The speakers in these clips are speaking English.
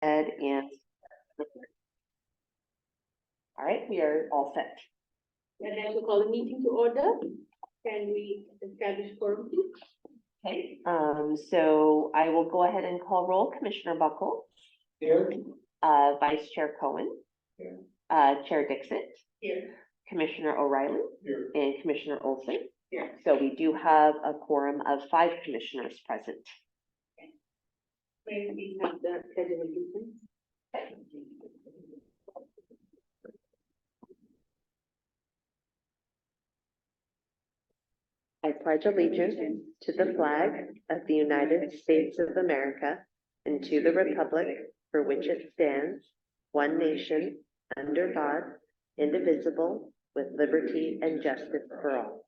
And all right, we are all set. I'd like to call the meeting to order. Can we establish quorum, please? Okay, so I will go ahead and call roll. Commissioner Buckle. Here. Vice Chair Cohen. Here. Chair Dixit. Here. Commissioner O'Reilly. Here. And Commissioner Olson. Here. So we do have a quorum of 5 commissioners present. May we have the pledge of allegiance? I pledge allegiance to the flag of the United States of America and to the republic for which it stands, one nation, under God, indivisible, with liberty and justice for all.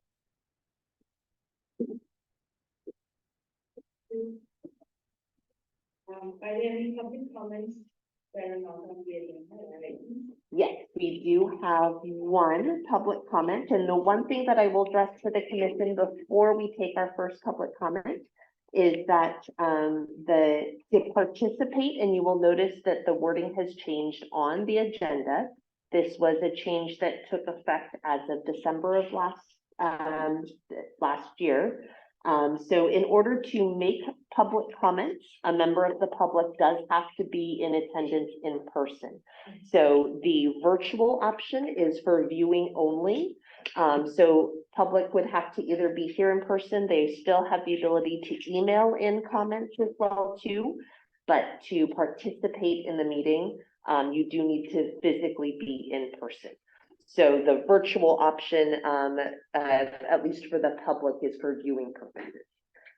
Are there any public comments that are not on the agenda? Yes, we do have one public comment, and the one thing that I will address to the commission before we take our first public comment is that to participate, and you will notice that the wording has changed on the agenda. This was a change that took effect as of December of last year. So in order to make public comments, a member of the public does have to be in attendance in person. So the virtual option is for viewing only. So public would have to either be here in person. They still have the ability to email in comments as well too, but to participate in the meeting, you do need to physically be in person. So the virtual option, at least for the public, is for viewing purposes.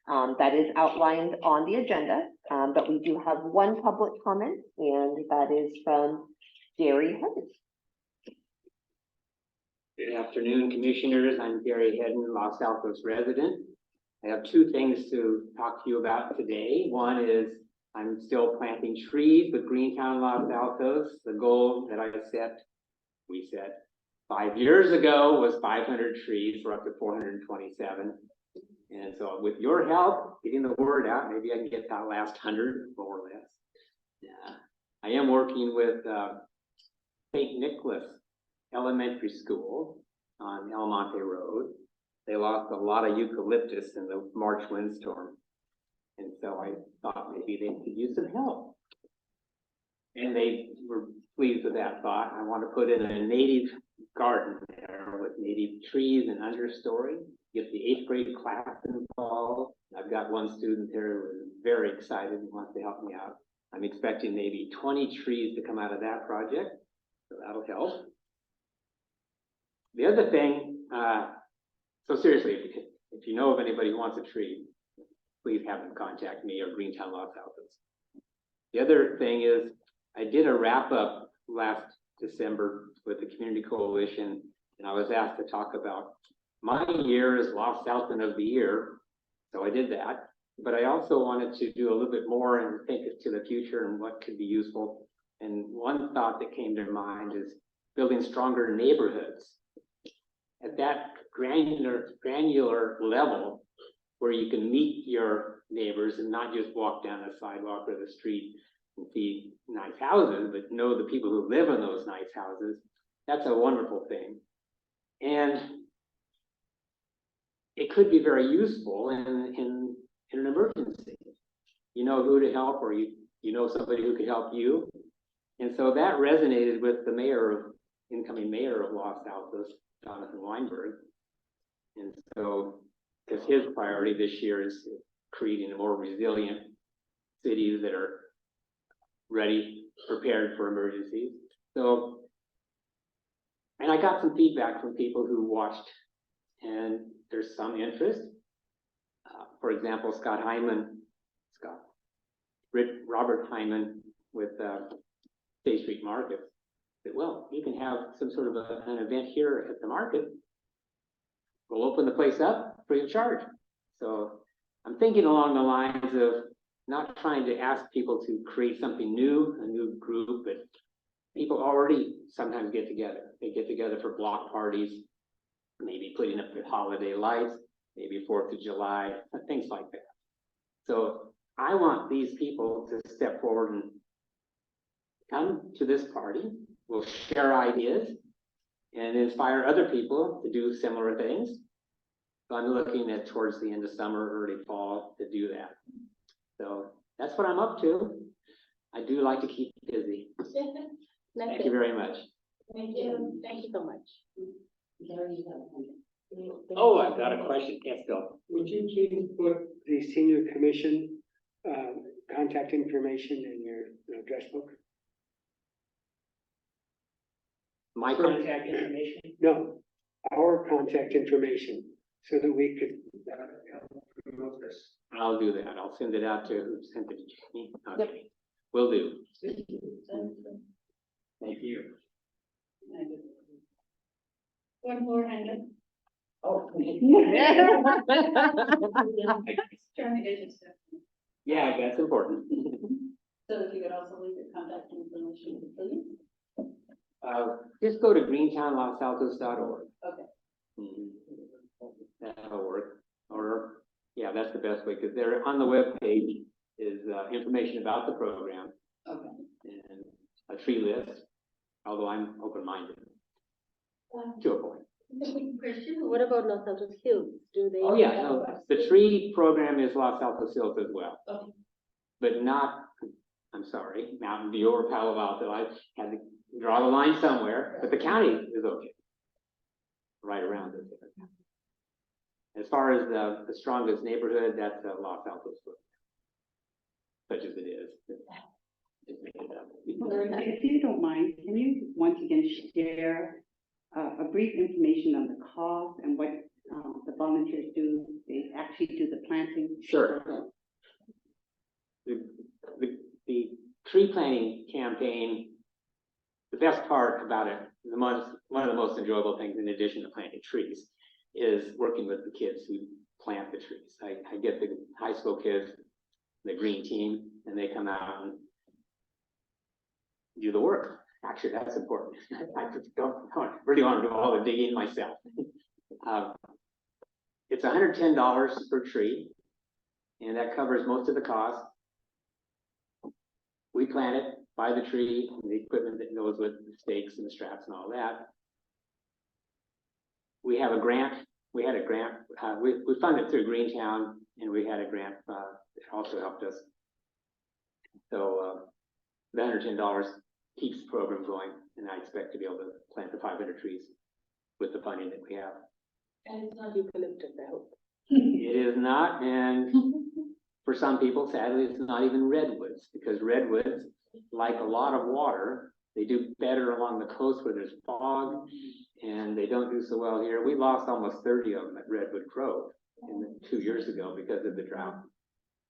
That is outlined on the agenda, but we do have one public comment, and that is from Gary Hedden. Good afternoon, commissioners. I'm Gary Hedden, Los Altos resident. I have 2 things to talk to you about today. One is I'm still planting trees with Greentown Los Altos. The goal that we set 5 years ago was 500 trees. We're up to 427. And so with your help, getting the word out, maybe I can get that last 100 more or less. Yeah. I am working with St. Nicholas Elementary School on El Monte Road. They lost a lot of eucalyptus in the March windstorm. And so I thought maybe they could use some help. And they were pleased with that thought. I want to put in a native garden there with native trees and understory. Get the 8th grade class involved. I've got one student there who is very excited and wants to help me out. I'm expecting maybe 20 trees to come out of that project, so that'll help. The other thing, so seriously, if you know of anybody who wants a tree, please have them contact me or Greentown Los Altos. The other thing is, I did a wrap-up last December with the Community Coalition, and I was asked to talk about my year as Los Alton of the Year, so I did that. But I also wanted to do a little bit more and think to the future and what could be useful. And one thought that came to mind is building stronger neighborhoods. At that granular level, where you can meet your neighbors and not just walk down the sidewalk or the street and see nice houses, but know the people who live in those nice houses. That's a wonderful thing. And it could be very useful in an emergency. You know who to help, or you know somebody who could help you. And so that resonated with the incoming mayor of Los Altos, Jonathan Weinberg. And so, because his priority this year is creating a more resilient cities that are ready, prepared for emergencies. So, and I got some feedback from people who watched, and there's some interest. For example, Robert Hyman with State Street Market said, well, you can have some sort of an event here at the market. We'll open the place up free of charge. So I'm thinking along the lines of not trying to ask people to create something new, a new group, but people already sometimes get together. They get together for block parties, maybe putting up the holiday lights, maybe 4th of July, things like that. So I want these people to step forward and come to this party, we'll share ideas and inspire other people to do similar things. So I'm looking at towards the end of summer, early fall to do that. So that's what I'm up to. I do like to keep busy. Thank you very much. Thank you so much. Oh, I've got a question. Yes, Bill. Would you please put the senior commission, contact information in your address book? My contact information? No, our contact information, so that we could, help promote this. I'll do that. I'll send it out to who sent it to Jamie. Okay, will do. Thank you. One more hand up. Oh. Trying to get this stuff. Yeah, that's important. So if you could also leave your contact information, please. Just go to greentownlosaltos.org. Okay. That'll work. Or, yeah, that's the best way, because there on the web page is information about the program Okay. and a tree list, although I'm open-minded to a point. Quick question, what about Los Altos Hills? Do they? Oh, yeah, no, the tree program is Los Altos Hills as well. Okay. But not, I'm sorry, Mountain View or Palo Alto. I had to draw the line somewhere, but the county is okay. Right around it. As far as the strongest neighborhood, that's Los Altos, such as it is. Just make it up. If you don't mind, can you once again share a brief information on the cost and what the volunteers do? They actually do the planting? Sure. The tree planting campaign, the best part about it, one of the most enjoyable things in addition to planting trees is working with the kids who plant the trees. I get the high school kids, the green team, and they come out and do the work. Actually, that's important. I just don't really want to do all the digging myself. It's $110 per tree, and that covers most of the cost. We plant it, buy the tree, and the equipment that goes with the stakes and the straps and all that. We have a grant. We had a grant. We funded through Greentown, and we had a grant that also helped us. So the $110 keeps the program going, and I expect to be able to plant the 500 trees with the funding that we have. And it's not eucalyptus, I hope. It is not, and for some people, sadly, it's not even redwoods, because redwoods, like a lot of water, they do better along the coast where there's fog, and they don't do so well here. We lost almost 30 of them at Redwood Grove 2 years ago because of the drought.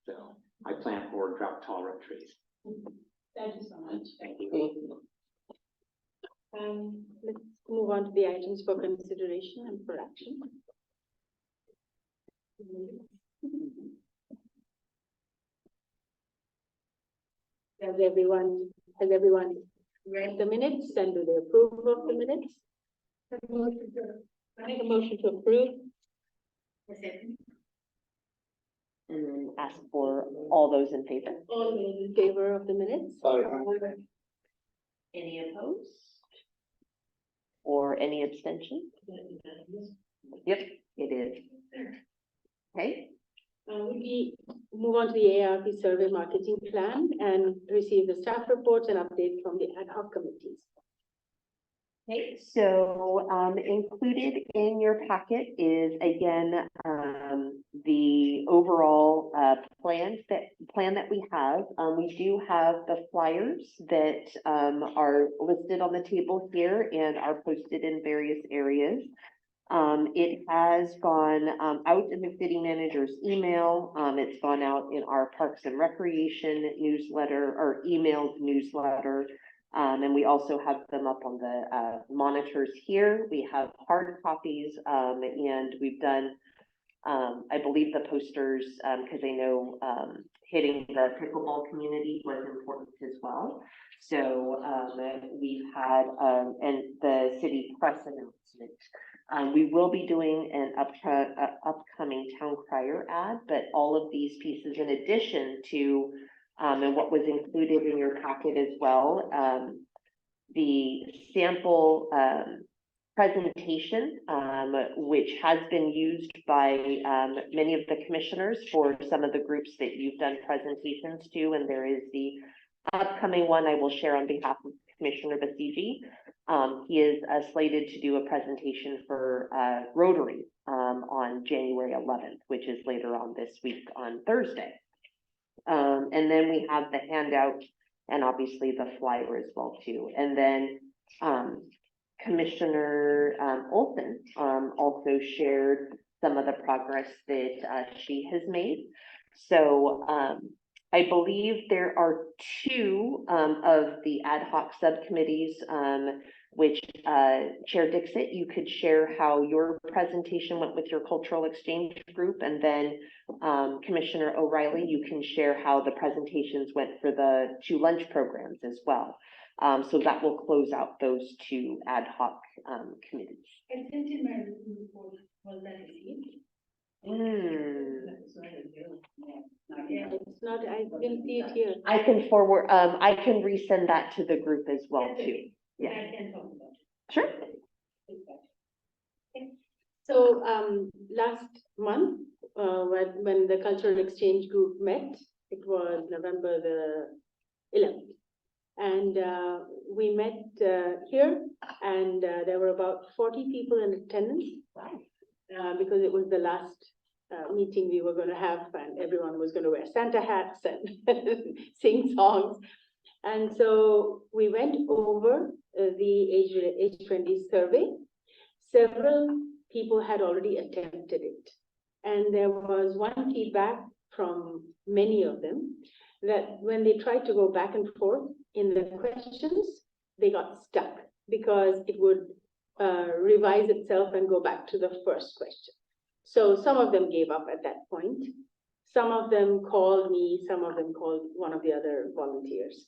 So I plant more drought tolerant trees. Thank you so much. Thank you. Let's move on to the items for consideration and for action. Has everyone read the minutes and do they approve of the minutes? I make a motion to approve. And then ask for all those in favor. All those in favor of the minutes? Any opposed? Or any abstention? Yep, it is. Okay, We move on to the ARP survey marketing plan and receive the staff reports and updates from the ad hoc committees. okay, so included in your packet is again the overall plan that we have. We do have the flyers that are listed on the table here and are posted in various areas. It has gone out in the city manager's email. It's gone out in our Parks and Recreation newsletter or emailed newsletter. And we also have them up on the monitors here. We have hard copies and we've done, I believe, the posters because I know hitting the pickleball community was important as well. So we've had and the city press announcement. We will be doing an upcoming town crier ad, but all of these pieces, in addition to and what was included in your packet as well. The sample, presentation, which has been used by, many of the commissioners for some of the groups that you've done presentations to, and there is the upcoming one I will share on behalf of Commissioner Basiji. He is slated to do a presentation for Rotary on January 11th, which is later on this week on Thursday. And then we have the handout and obviously the flyer as well too. And then Commissioner Olson also shared some of the progress that she has made. So I believe there are two of the ad hoc subcommittees, which Chair Dixit, you could share how your presentation went with your cultural exchange group, and then Commissioner O'Reilly, you can share how the presentations went for the two lunch programs as well. So that will close out those two ad hoc committees. I sent in my written report, was that received? Yeah, it's not, I didn't see it here. I can forward, I can resend that to the group as well too. Yeah, Yeah, I can talk about it. sure. So, last month, when the cultural exchange group met, it was November the 11th. And, we met, here, and, there were about 40 people in attendance. Wow. Because it was the last, meeting we were gonna have, and everyone was gonna wear Santa hats and sing songs. And so we went over the age-friendly survey. Several people had already attempted it. And there was one feedback from many of them that when they tried to go back and forth in the questions, they got stuck because it would revise itself and go back to the first question. So some of them gave up at that point. Some of them called me, some of them called one of the other volunteers.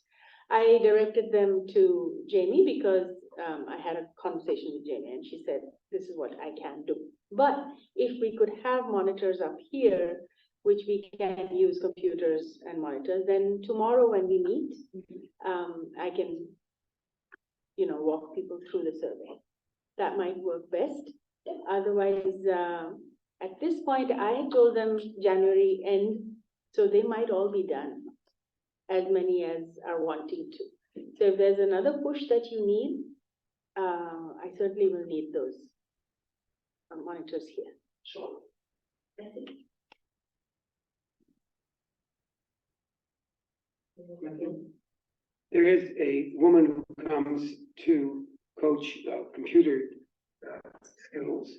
I directed them to Jamie because I had a conversation with Jamie and she said, this is what I can do. But if we could have monitors up here, which we can use computers and monitors, then tomorrow when we meet, I can, walk people through the survey. That might work best. Otherwise, at this point, I told them January end, so they might all be done, as many as are wanting to. So if there's another push that you need, I certainly will need those monitors here. Sure. That's it. There is a woman who comes to coach computer skills.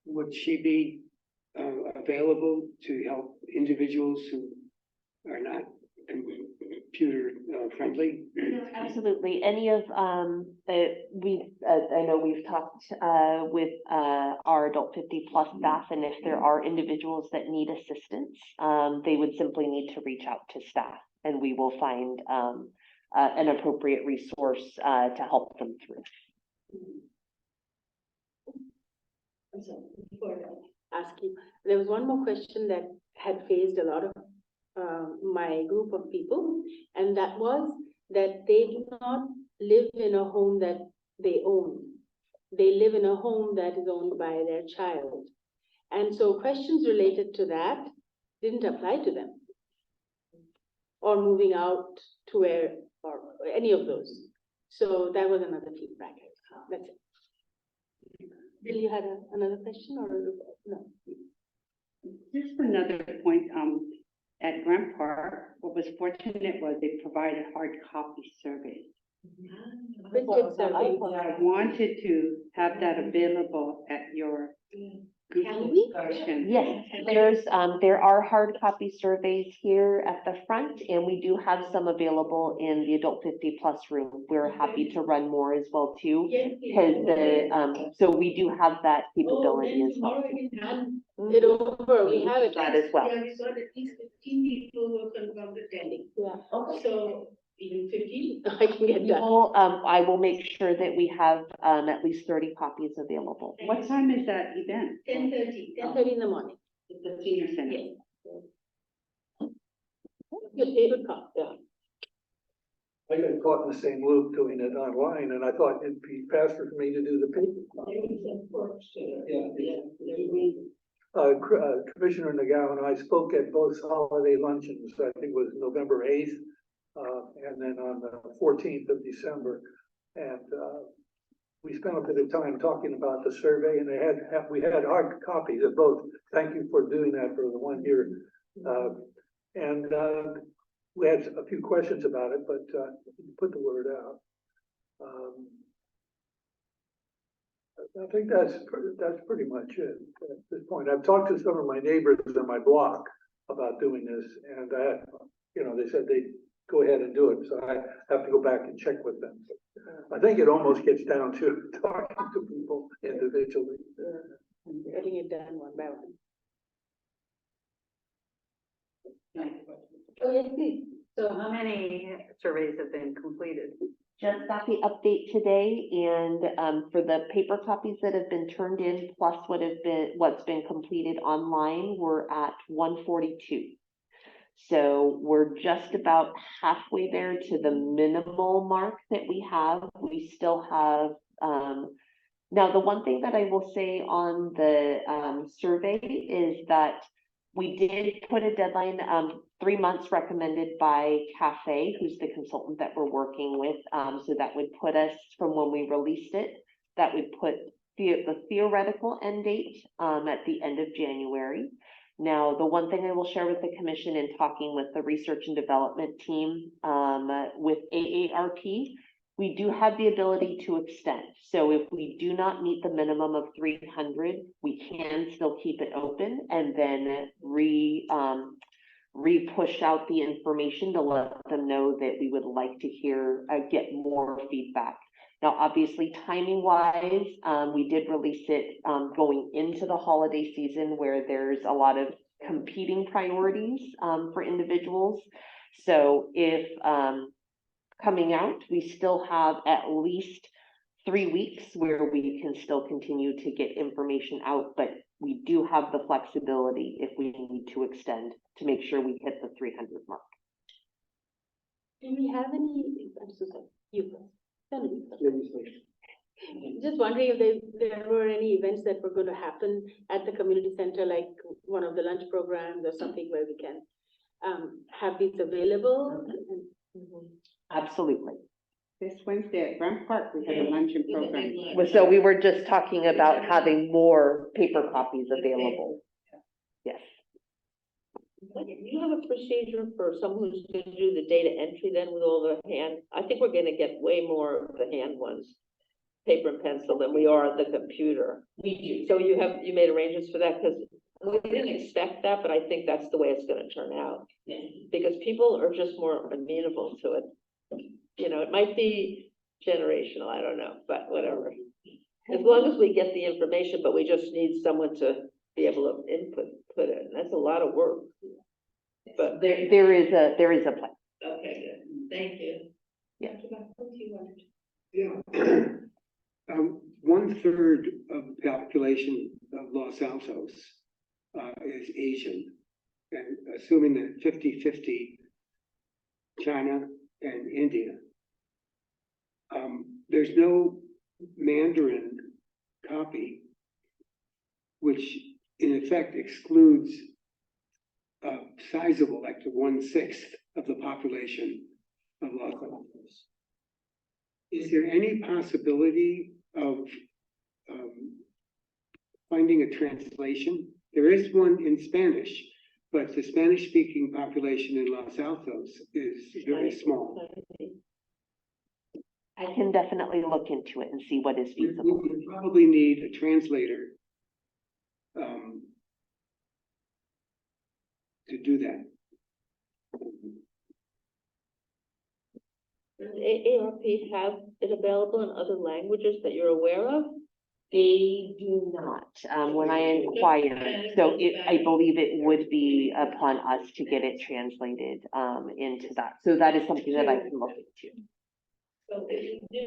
Would she be available to help individuals who are not computer friendly? Absolutely. Any of, I know we've talked with our adult 50+ staff, and if there are individuals that need assistance, they would simply need to reach out to staff, and we will find an appropriate resource to help them through. I'm sorry, before that. Ask you, there was one more question that had faced a lot of my group of people, and that was that they do not live in a home that they own. They live in a home that is owned by their child. And so questions related to that didn't apply to them. Or moving out to where, or any of those. So that was another feedback. That's it. Bill, you had another question or no? Just another point, at Grant Park, what was fortunate was they provided hard copy surveys. Printed survey. I wanted to have that available at your group Can we? discussion. Yes, there are hard copy surveys here at the front, and we do have some available in the adult 50+ room. We're happy to run more as well too. Yes, Because so we do have that capability as well. Tomorrow I can hand It over, we have it. That as well. Yeah, we saw at least 15 people who were confirmed attending. Yeah. So even 15. I can get that. I will make sure that we have at least 30 copies available. What time is that event? 10:30. 10:30 in the morning. At the senior center. Yes. Good call, yeah. I got caught in the same loop doing it online, and I thought it'd be faster for me to do the paper. Commissioner Nagao and I spoke at both holiday luncheons, I think it was November 8th, and then on the 14th of December. And we spent a bit of time talking about the survey, and we had hard copies of both. Thank you for doing that for the one here. We had a few questions about it, but put the word out. I think that's pretty much it at this point. I've talked to some of my neighbors on my block about doing this, and they said they'd go ahead and do it, so I have to go back and check with them. I think it almost gets down to talking to people individually. Getting it done one by one. Oh, yes, please. So how many surveys have been completed? Just got the update today, and for the paper copies that have been turned in, plus what's been completed online, we're at 142. So we're just about halfway there to the minimal mark that we have. We still have, now the one thing that I will say on the survey is that we did put a deadline, 3 months recommended by CAFE, who's the consultant that we're working with. So that would put us from when we released it, that would put the theoretical end date at the end of January. Now, the one thing I will share with the commission in talking with the research and development team with AARP, we do have the ability to extend. So if we do not meet the minimum of 300, we can still keep it open and then re-push out the information to let them know that we would like to get more feedback. Now, obviously, timing wise, we did release it going into the holiday season where there's a lot of competing priorities for individuals. So if coming out, we still have at least 3 weeks where we can still continue to get information out, but we do have the flexibility if we need to extend to make sure we hit the 300 mark. Do we have any, I'm so sorry, you first. Just wondering if there were any events that were going to happen at the community center, like one of the lunch programs or something where we can have these available. Absolutely. This Wednesday at Brent Park, we have a luncheon program. So we were just talking about having more paper copies available. Yes. You have a procedure for someone who's gonna do the data entry then with all the hand? I think we're gonna get way more of the hand ones, paper and pencil, than we are the computer. We So you made arrangements for that, because we didn't expect that, but I think that's the way it's gonna turn out. Because people are just more amenable to it. You know, it might be generational, I don't know, but whatever. As long as we get the information, but we just need someone to be able to put it, and that's a lot of work. But There is a plan. okay, good, thank you. Yeah. Yeah. 1/3 of the population of Los Altos is Asian. And assuming that 50-50 China and India, there's no Mandarin copy, which in effect excludes sizable, like the 1/6 of the population of Los Altos. Is there any possibility of finding a translation? There is one in Spanish, but the Spanish-speaking population in Los Altos is very small. I can definitely look into it and see what is feasible. We probably need a translator to do that. Does AARP have it available in other languages that you're aware of? They do not, when I inquired, so I believe it would be upon us to get it translated, into that. So that is something that I can look into. So if we do,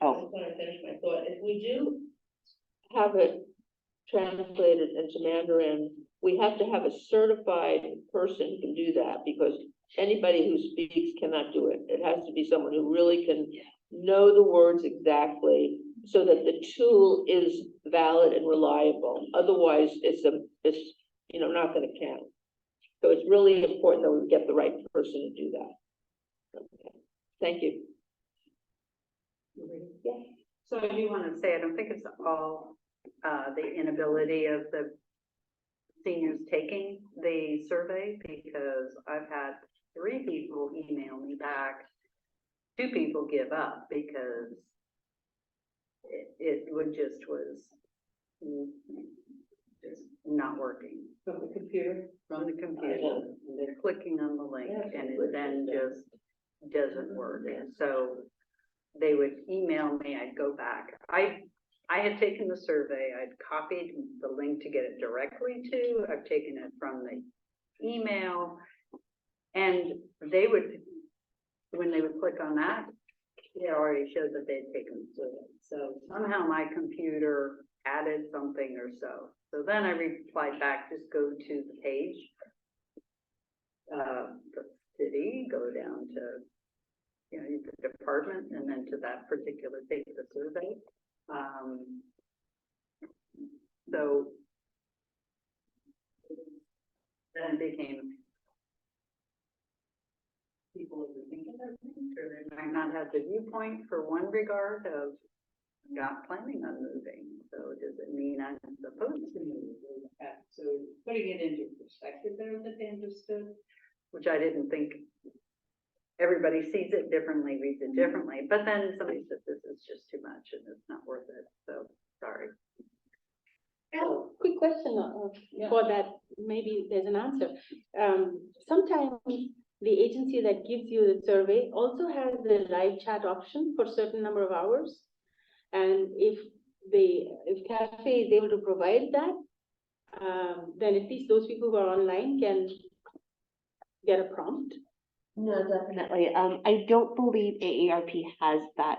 I Oh. just want to finish my thought, if we do have it translated into Mandarin, we have to have a certified person who can do that, because anybody who speaks cannot do it. It has to be someone who really can know the words exactly so that the tool is valid and reliable. Otherwise, it's, you know, not gonna count. So it's really important that we get the right person to do that. Okay. Thank you. Yeah. So I do want to say, I don't think it's all, the inability of the seniors taking the survey, because I've had 3 people email me back. 2 people give up because it was just not working. From the computer? From the computer, they're clicking on the link and it then just doesn't work. And so they would email me, I'd go back. I had taken the survey, I'd copied the link to get it directly to, I've taken it from the email. And they would, when they would click on that, it already showed that they'd taken the survey. So somehow my computer added something or so. So then I replied back, just go to the page, the city, go down to, you know, the department, and then to that particular take the survey. So then it became people overthinking their things, or they might not have the viewpoint for one regard of not planning on moving. So does it mean I'm supposed to move? So putting it into perspective there that they understood. Which I didn't think. Everybody sees it differently, reads it differently, but then somebody said this is just too much and it's not worth it. So sorry. Quick question for that, maybe there's an answer. Sometimes the agency that gives you the survey also has the live chat option for a certain number of hours. And if Cafe is able to provide that, then at least those people who are online can get a prompt. No, definitely. I don't believe AARP has that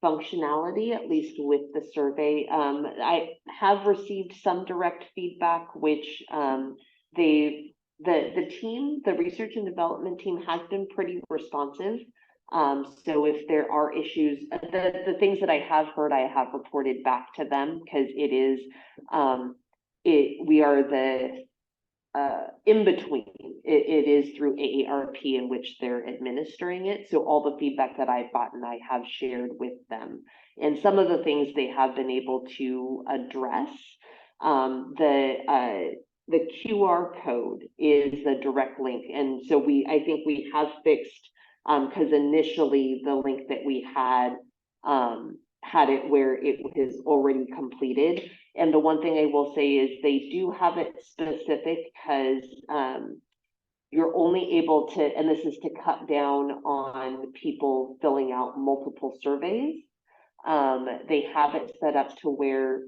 functionality, at least with the survey. I have received some direct feedback, which the team, the research and development team has been pretty responsive. So if there are issues, the things that I have heard, I have reported back to them, because it is, we are the in between. It is through AARP in which they're administering it. So all the feedback that I've gotten, I have shared with them. And some of the things they have been able to address, the QR code is the direct link. And so I think we have fixed, because initially the link that we had it where it was already completed. And the one thing I will say is they do have it specific, because you're only able to, and this is to cut down on people filling out multiple surveys. They have it set up to where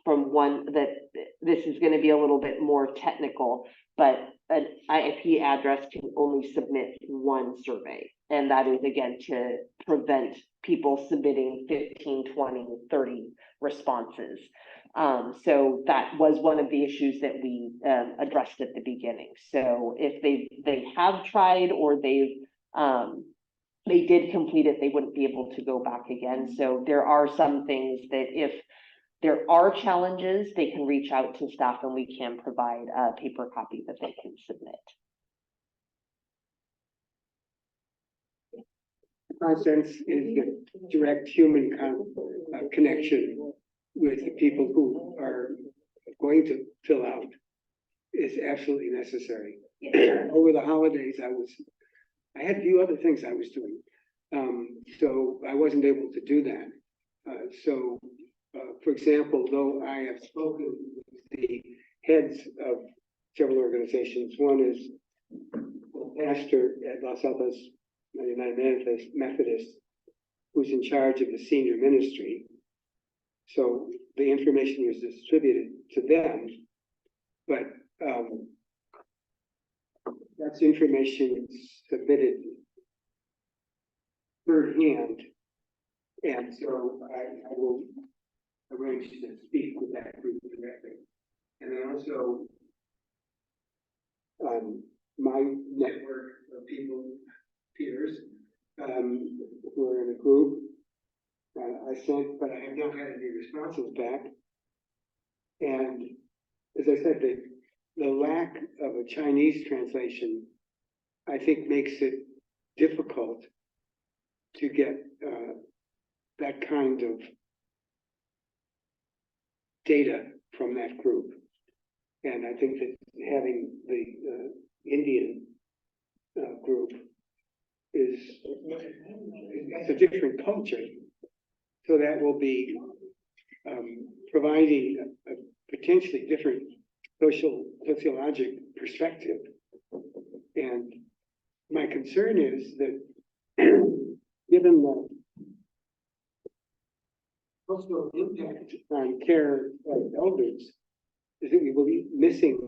from one, that this is going to be a little bit more technical, but an IP address can only submit one survey. And that is, again, to prevent people submitting 15, 20, 30 responses. So that was one of the issues that we addressed at the beginning. So if they have tried, or they did complete it, they wouldn't be able to go back again. So there are some things that if there are challenges, they can reach out to staff and we can provide a paper copy that they can submit. Our sense is that direct human connection with the people who are going to fill out is absolutely necessary. Over the holidays, I had a few other things I was doing, so I wasn't able to do that. For example, though I have spoken with the heads of several organizations, one is the pastor at Los Altos United Methodist, who's in charge of the senior ministry. So the information was distributed to them, but that's information submitted third hand. And so I will arrange to speak with that group directly. And then also my network of people, peers, who are in a group. I sent, but I have not had any responses back. And as I said, the lack of a Chinese translation, I think, makes it difficult to get that kind of data from that group. And I think that having the Indian group is, it's a different culture. So that will be providing a potentially different sociologic perspective. And my concern is that given the cultural impact on care of elders, is that we will be missing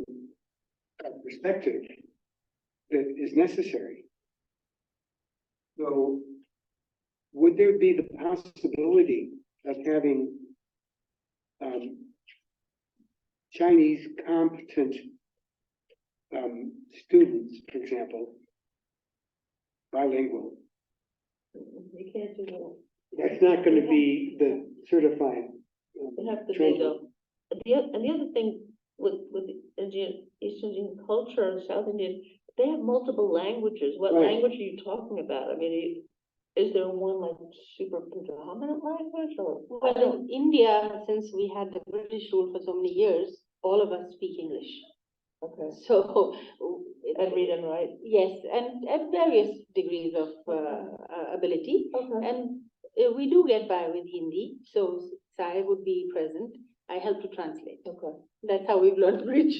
a perspective that is necessary. So would there be the possibility of having Chinese competent students, for example, bilingual? You can't do that. That's not going to be the certified. They have to be translator. and the other thing with the Indian, East Indian culture and South Indian, they have multiple languages. What Right. language are you talking about? I mean, is there one like super predominant language or? Well, in India, since we had the British rule for so many years, all of us speak English. Okay, So. and read and write. Yes, and at various degrees of ability. Okay. And we do get by with Hindi, so Sai would be present. I help to translate. Okay. That's how we've learned bridge.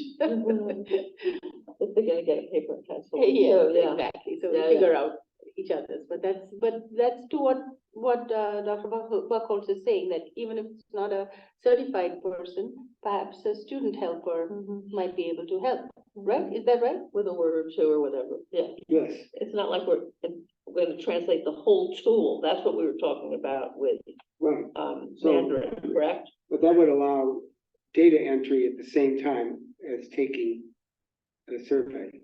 If they're gonna get a paper and pencil. Yes, So, yeah. exactly. So Yeah, we figure out each other's, but that's to what Dr. Buckholz is saying, that even if it's not a certified person, perhaps a student helper might be able to help, right? Is that right? With a word or two or whatever, yeah. Yes, It's not like we're gonna translate the whole tool. That's what we were talking about with, right. So- Mandarin, correct? But that would allow data entry at the same time as taking the survey.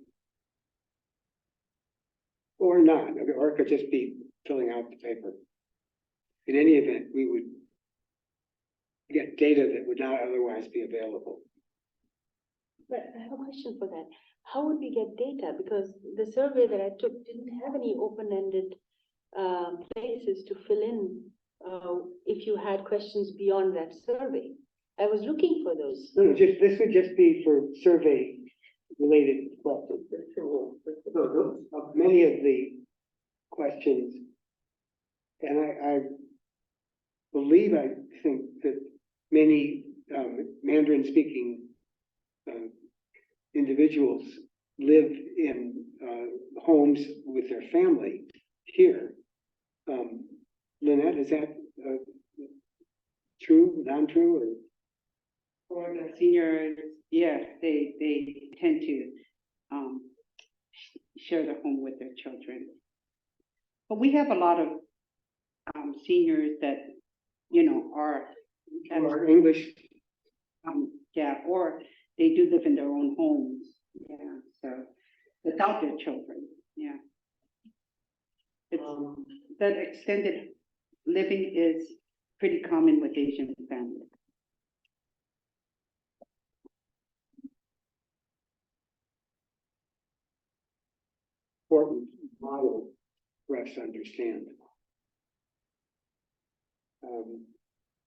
Or not, or it could just be filling out the paper. In any event, we would get data that would not otherwise be available. But I have a question for that. How would we get data? Because the survey that I took didn't have any open-ended places to fill in if you had questions beyond that survey. I was looking for those. No, this would just be for survey related questions. So many of the questions, and I believe, I think that many Mandarin speaking individuals live in homes with their family here. Lynette, is that true, non-true, or? For the seniors, yes, they tend to share their home with their children. But we have a lot of seniors that, are. Or English? Yeah, or they do live in their own homes, yeah, so, without their children, yeah. It's, that extended living is pretty common with Asian families. Important model for us to understand.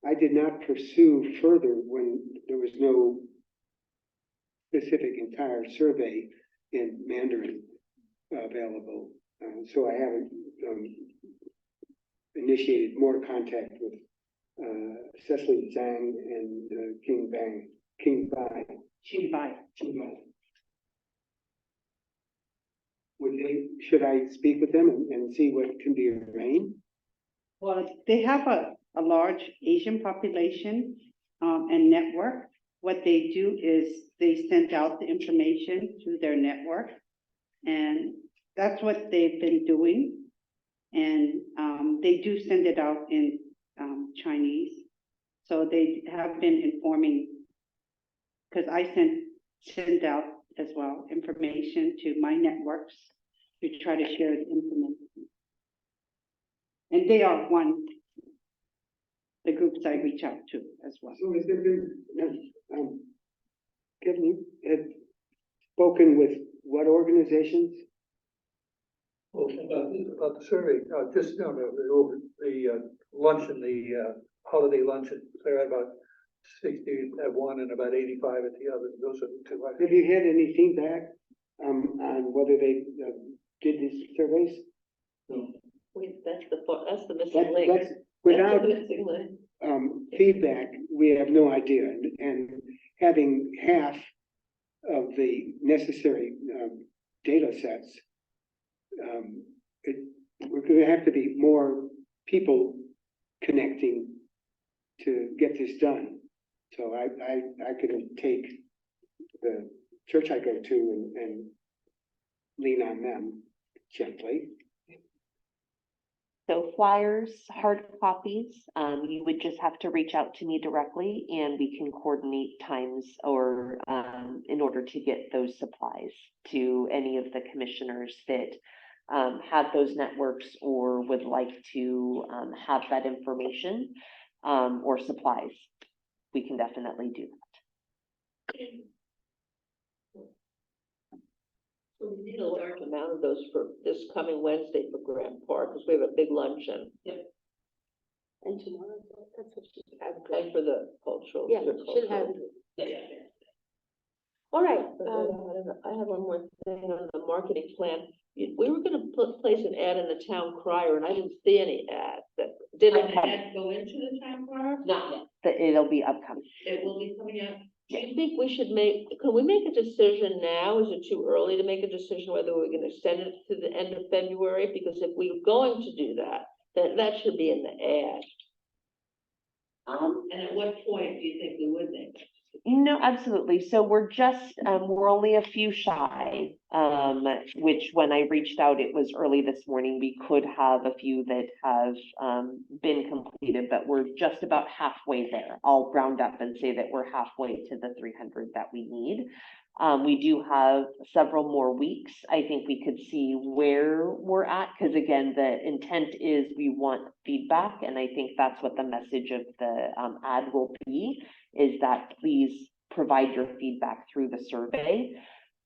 I did not pursue further when there was no specific entire survey in Mandarin available. So I haven't initiated more contact with Cecily Zhang and King Bai. Should I speak with them and see what can be arranged? Well, they have a large Asian population, and network. What they do is they send out the information to their network, and that's what they've been doing. And, they do send it out in, Chinese. So they have been informing, because I send out as well information to my networks to try to share the information. And they are the groups I reach out to as well. So has there been, Kevin, you had spoken with what organizations? Well, about the survey, just, you know, the luncheon, the holiday luncheon, they're at about 60 at one and about 85 at the other. Those are the two. I Have think. you had any feedback, on whether they, did these surveys? That's the missing That, link. that's, That's without, the missing link. feedback, we have no idea, and having half of the necessary, data sets, we're gonna have to be more people connecting to get this done. So I could take the church I go to and lean on them gently. So flyers, hard copies, you would just have to reach out to me directly and we can coordinate times or, in order to get those supplies to any of the commissioners that have those networks or would like to, have that information, or supplies. We can definitely do that. So we need a large amount of those for this coming Wednesday for Grant Park, because we have a big luncheon. And tomorrow, that's what she had. And for the cultural. Yeah, the she'll have. cultural. All right, But I have one more thing on the marketing plan. We were gonna place an ad in the town crier, and I didn't see any ad that did an ad go into the town crier? Not yet. That it'll be upcoming. It will be coming out. Do you think we should can we make a decision now? Is it too early to make a decision whether we're gonna extend it to the end of February? Because if we're going to do that, then that should be in the ad. And at what point do you think we would make? No, absolutely. So we're just, we're only a few shy, which when I reached out, it was early this morning. We could have a few that have, been completed, but we're just about halfway there. I'll round up and say that we're halfway to the 300 that we need. We do have several more weeks. I think we could see where we're at, because again, the intent is we want feedback, and I think that's what the message of the ad will be, is that please provide your feedback through the survey.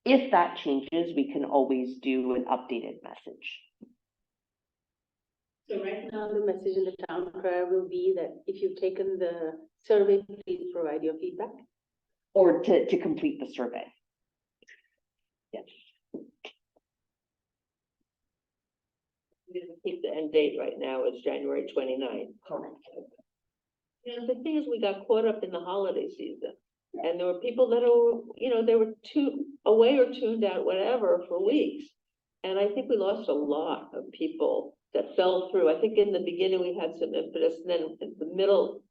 If that changes, we can always do an updated message. so right now, the message in the town crier will be that if you've taken the survey, please provide your feedback. Or to complete the survey. Yes. Keep the end date right now is January 29th. Correct. You know, the thing is, we got caught up in the holiday season. And there were people that are, they were away or tuned out, whatever, for weeks. And I think we lost a lot of people that fell through. I think in the beginning, we had some impetus, and then in the middle,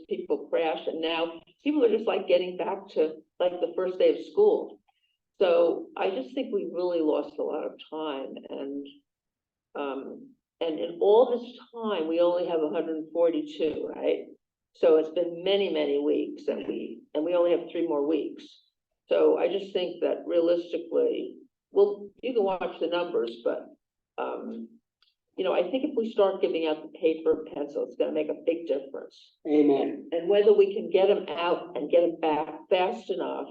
people crashed, and now people are just like getting back to like the first day of school. So I just think we really lost a lot of time, and in all this time, we only have 142, right? So it's been many, many weeks, and we only have 3 more weeks. So I just think that realistically, well, you can watch the numbers, but I think if we start giving out the paper and pencil, it's gonna make a big difference. Amen. And whether we can get them out and get them back fast enough,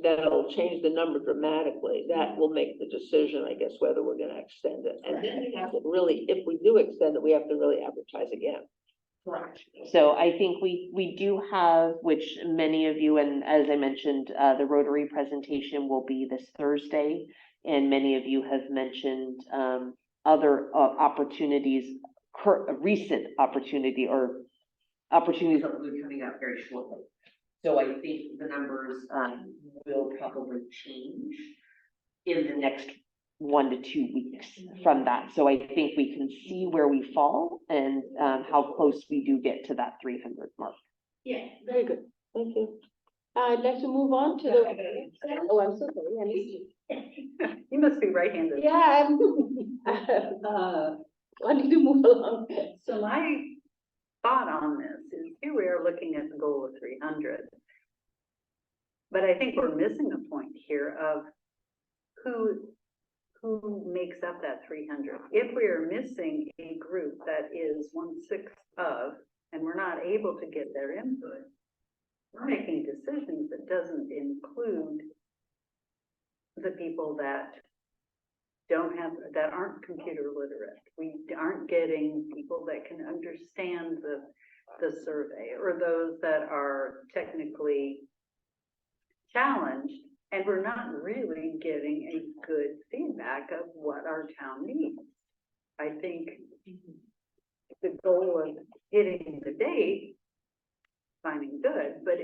that'll change the number dramatically. That will make the decision, I guess, whether we're gonna extend it. And then we have to really, if we do extend it, we have to really advertise again. Correct. So I think we do have, which many of you, and as I mentioned, the Rotary presentation will be this Thursday. And many of you have mentioned other opportunities, recent opportunity or opportunities that will be coming out very shortly. So I think the numbers will probably change in the next 1 to 2 weeks from that. So I think we can see where we fall and how close we do get to that 300 mark. Yeah, very good. Thank you. I'd like to move on to the. Oh, I'm so sorry. I missed you. You must be right-handed. Yeah, I'm wanting to move along. So my thought on this is here we are looking at the goal of 300. But I think we're missing a point here of who who makes up that 300? If we are missing a group that is 1/6 of, and we're not able to get their input, we're making decisions that doesn't include the people that that aren't computer literate. We aren't getting people that can understand the survey, or those that are technically challenged, and we're not really getting a good feedback of what our town needs. I think the goal of hitting the date, finding good, but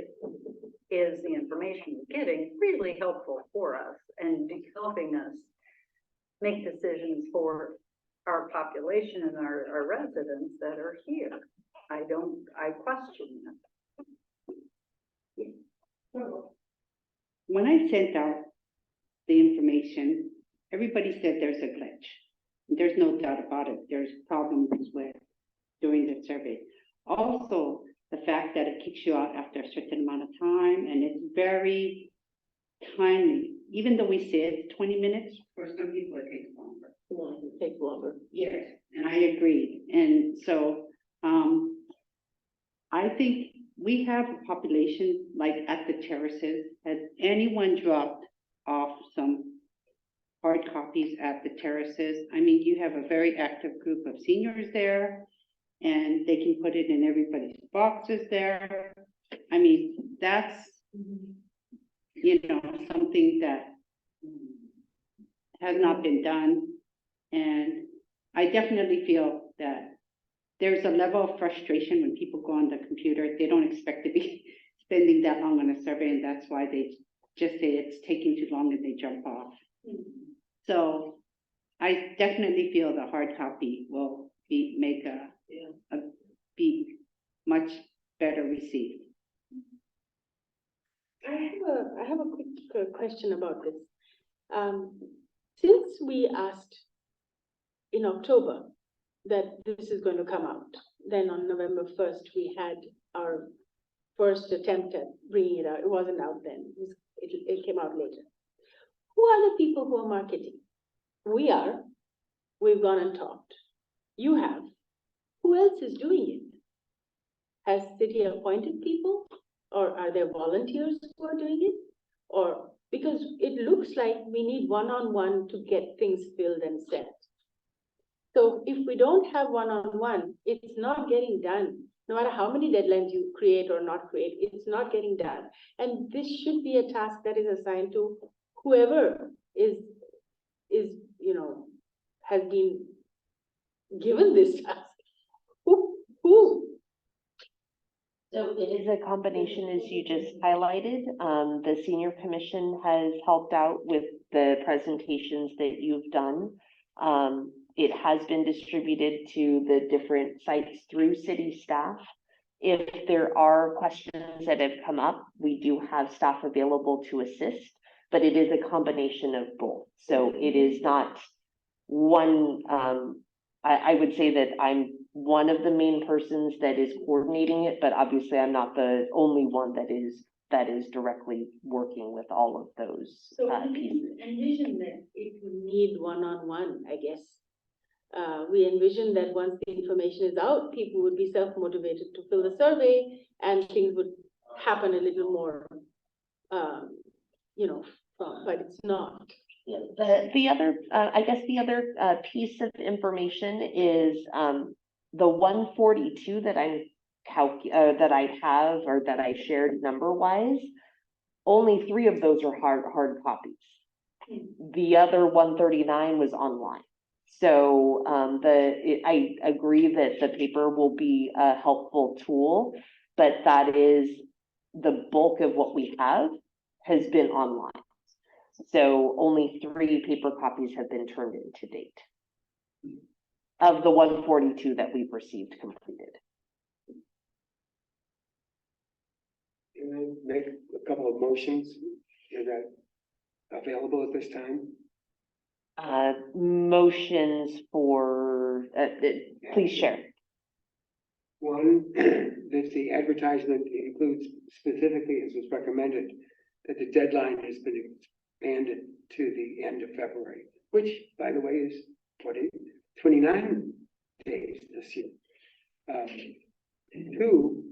is the information we're getting really helpful for us and helping us make decisions for our population and our residents that are here? I question that. When I sent out the information, everybody said there's a glitch. There's no doubt about it. There's problems with doing the survey. Also, the fact that it kicks you out after a certain amount of time, and it's very timely. Even though we said 20 minutes, for some people it takes longer. It takes longer. Yes, and I agree. And so, I think we have a population, like at the terraces. Has anyone dropped off some hard copies at the terraces? I mean, you have a very active group of seniors there, and they can put it in everybody's boxes there. I mean, that's, something that has not been done. And I definitely feel that there's a level of frustration when people go on the computer. They don't expect to be spending that long on a survey, and that's why they just say it's taking too long and they jump off. So I definitely feel the hard copy will be much better received. I have a quick question about this. Since we asked in October that this is going to come out, then on November 1st, we had our first attempt at bringing it out. It wasn't out then. It came out later. Who are the people who are marketing? We are. We've gone and talked. You have. Who else is doing it? Has city appointed people? Or are there volunteers who are doing it? Or because it looks like we need one-on-one to get things filled and set. So if we don't have one-on-one, it's not getting done. No matter how many deadlines you create or not create, it's not getting done. And this should be a task that is assigned to whoever is has been given this task. Who? So it is a combination, as you just highlighted. The senior commission has helped out with the presentations that you've done. It has been distributed to the different sites through city staff. If there are questions that have come up, we do have staff available to assist, but it is a combination of both. So it is not one, I would say that I'm one of the main persons that is coordinating it, but obviously I'm not the only one that is directly working with all of those So pieces. envision that it would need one-on-one, I guess. We envision that once the information is out, people would be self-motivated to fill the survey and things would happen a little more, but it's not. Yeah, the other, I guess the other piece of information is the 142 that that I have or that I shared number-wise. Only 3 of those are hard copies. The other 139 was online. So I agree that the paper will be a helpful tool, but that is the bulk of what we have has been online. So only 3 paper copies have been turned in to date of the 142 that we've received completed. Can I make a couple of motions? Is that available at this time? Motions for, please share. One, that the advertisement includes specifically, as was recommended, that the deadline has been expanded to the end of February. which, by the way, is 29 days this year. Two,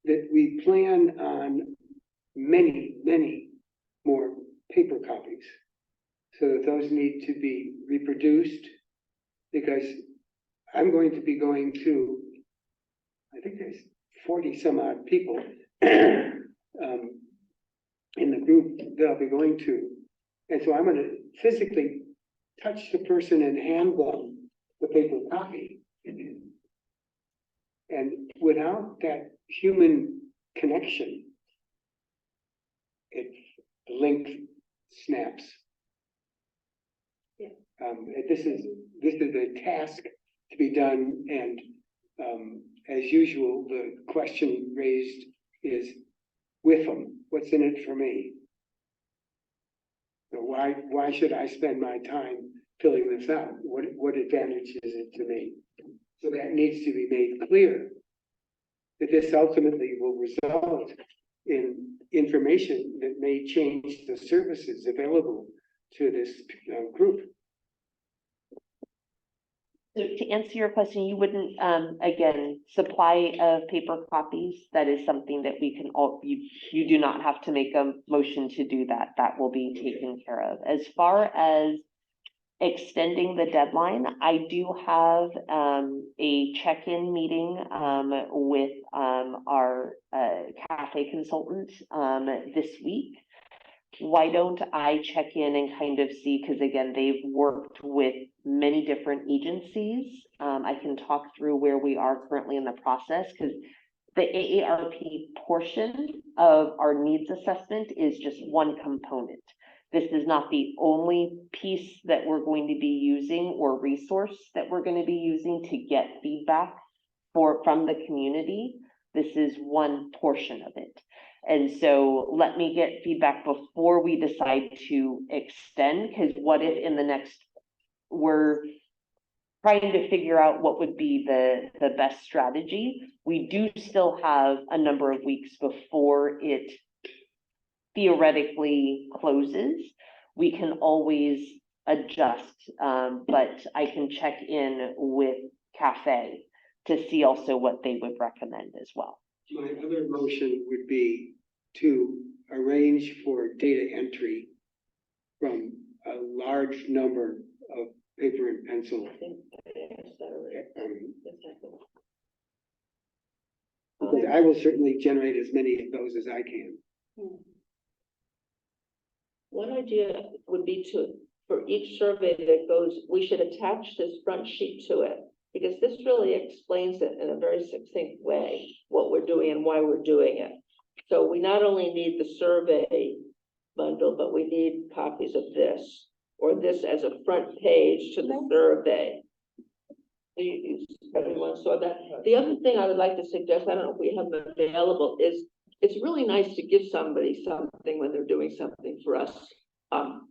that we plan on many, many more paper copies. So that those need to be reproduced, because I'm going to be going to, I think there's 40 some odd people in the group that I'll be going to. And so I'm gonna physically touch the person and hand them the paper copy. And without that human connection, the link snaps. Yeah. This is a task to be done, and as usual, the question raised is with them, what's in it for me? So why should I spend my time filling this out? What advantage is it to me? So that needs to be made clear, that this ultimately will result in information that may change the services available to this group. So to answer your question, you wouldn't, again, supply of paper copies, that is something that we can all, you do not have to make a motion to do that. That will be taken care of. As far as extending the deadline, I do have a check-in meeting with our cafe consultant this week. Why don't I check in and kind of see, because again, they've worked with many different agencies. I can talk through where we are currently in the process, because the AARP portion of our needs assessment is just one component. This is not the only piece that we're going to be using or resource that we're going to be using to get feedback from the community. This is one portion of it. And so let me get feedback before we decide to extend, because what if in the next, we're trying to figure out what would be the best strategy. We do still have a number of weeks before it theoretically closes. We can always adjust, but I can check in with Cafe to see also what they would recommend as well. My other motion would be to arrange for data entry from a large number of paper and pencil. I think I asked that already. Because I will certainly generate as many of those as I can. One idea would be for each survey that goes, we should attach this front sheet to it, because this really explains it in a very succinct way, what we're doing and why we're doing it. So we not only need the survey bundle, but we need copies of this, or this as a front page to the survey. Everyone saw that. The other thing I would like to suggest, I don't know if we have them available, is it's really nice to give somebody something when they're doing something for us,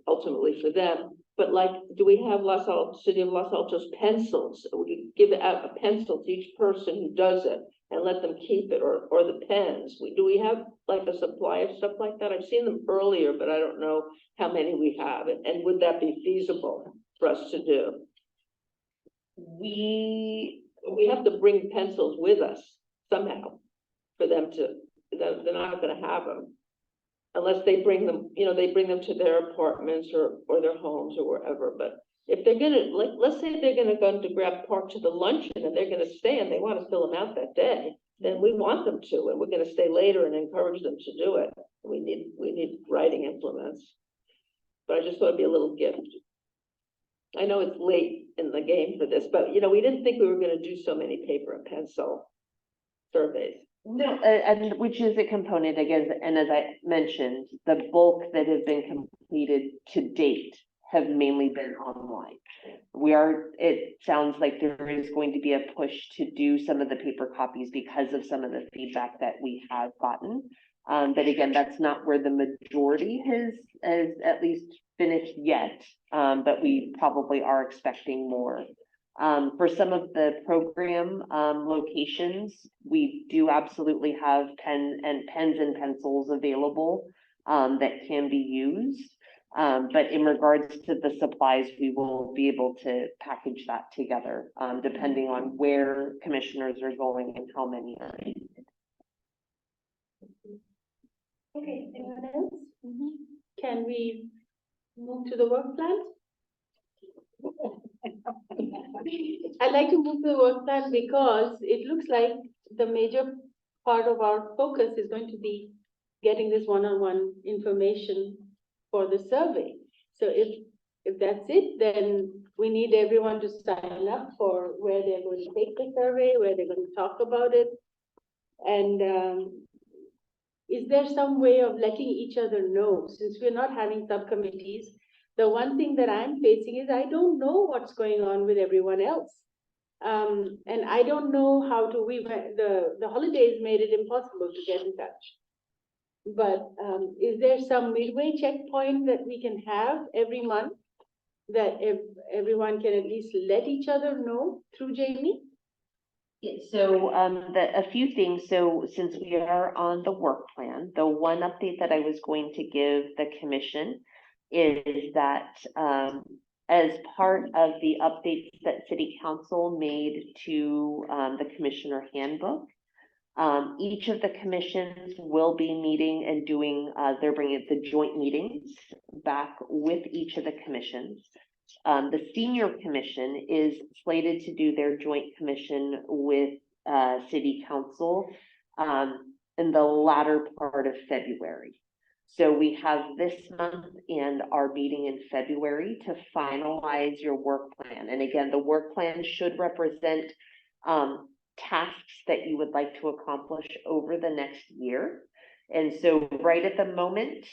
ultimately for them. But like, do we have City of Los Altos pencils? We give out a pencil to each person who does it and let them keep it, or the pens. Do we have like a supply of stuff like that? I've seen them earlier, but I don't know how many we have. And would that be feasible for us to do? We have to bring pencils with us somehow for them to, they're not gonna have them. Unless they bring them, they bring them to their apartments or their homes or wherever. But if they're gonna, let's say they're gonna go to Grab Park to the luncheon and they're gonna stay and they want to fill them out that day, then we want them to, and we're gonna stay later and encourage them to do it. We need writing implements. But I just thought it'd be a little gift. I know it's late in the game for this, but we didn't think we were gonna do so many paper and pencil surveys. No, and which is a component, again, and as I mentioned, the bulk that have been completed to date have mainly been online. It sounds like there is going to be a push to do some of the paper copies because of some of the feedback that we have gotten. But again, that's not where the majority has at least finished yet, but we probably are expecting more. For some of the program locations, we do absolutely have pens and pencils available that can be used. But in regards to the supplies, we will be able to package that together, depending on where commissioners are going and how many are needed. Okay, anyone else? Can we move to the work plan? I'd like to move to the work plan because it looks like the major part of our focus is going to be getting this one-on-one information for the survey. So if that's it, then we need everyone to sign up for where they're going to take the survey, where they're going to talk about it. And is there some way of letting each other know, since we're not having subcommittees? The one thing that I'm facing is I don't know what's going on with everyone else. And I don't know how to, the holidays made it impossible to get in touch. But is there some midway checkpoint that we can have every month that if everyone can at least let each other know through Jamie? Yeah, so, a few things, so since we are on the work plan, the one update that I was going to give the commission is that, as part of the updates that city council made to, the commissioner handbook, each of the commissions will be meeting and doing, they're bringing the joint meetings back with each of the commissions. The senior commission is slated to do their joint commission with city council in the latter part of February. So we have this month and our meeting in February to finalize your work plan. And again, the work plan should represent tasks that you would like to accomplish over the next year. And so right at the moment,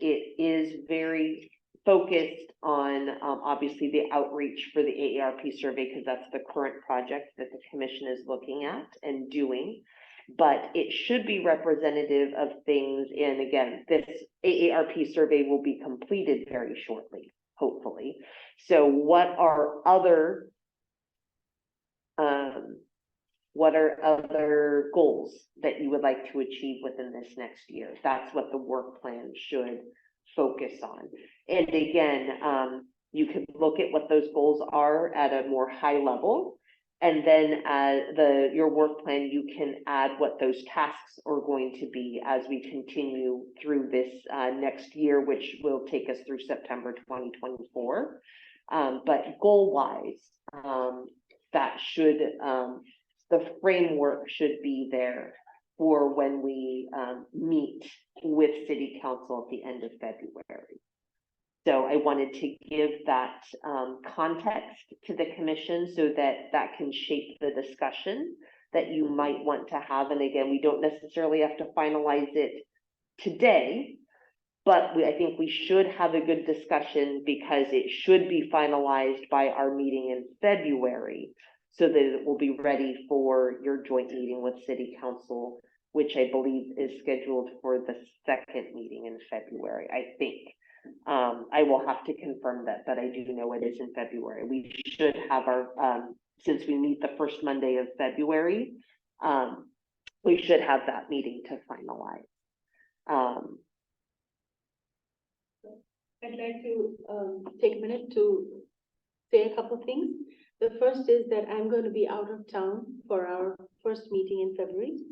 it is very focused on obviously the outreach for the AARP survey, because that's the current project that the commission is looking at and doing. But it should be representative of things. And again, this AARP survey will be completed very shortly, hopefully. So what are other goals that you would like to achieve within this next year? That's what the work plan should focus on. And again, you can look at what those goals are at a more high level, and then your work plan, you can add what those tasks are going to be as we continue through this next year, which will take us through September 2024. But goal-wise, that should, the framework should be there for when we meet with city council at the end of February. So I wanted to give that context to the commission so that that can shape the discussion that you might want to have. And again, we don't necessarily have to finalize it today, but I think we should have a good discussion because it should be finalized by our meeting in February so that it will be ready for your joint meeting with city council, which I believe is scheduled for the second meeting in February, I think. I will have to confirm that, but I do know it is in February. We should have our, since we meet the first Monday of February, we should have that meeting to finalize. I'd like to take a minute to say a couple of things. The first is that I'm going to be out of town for our first meeting in February.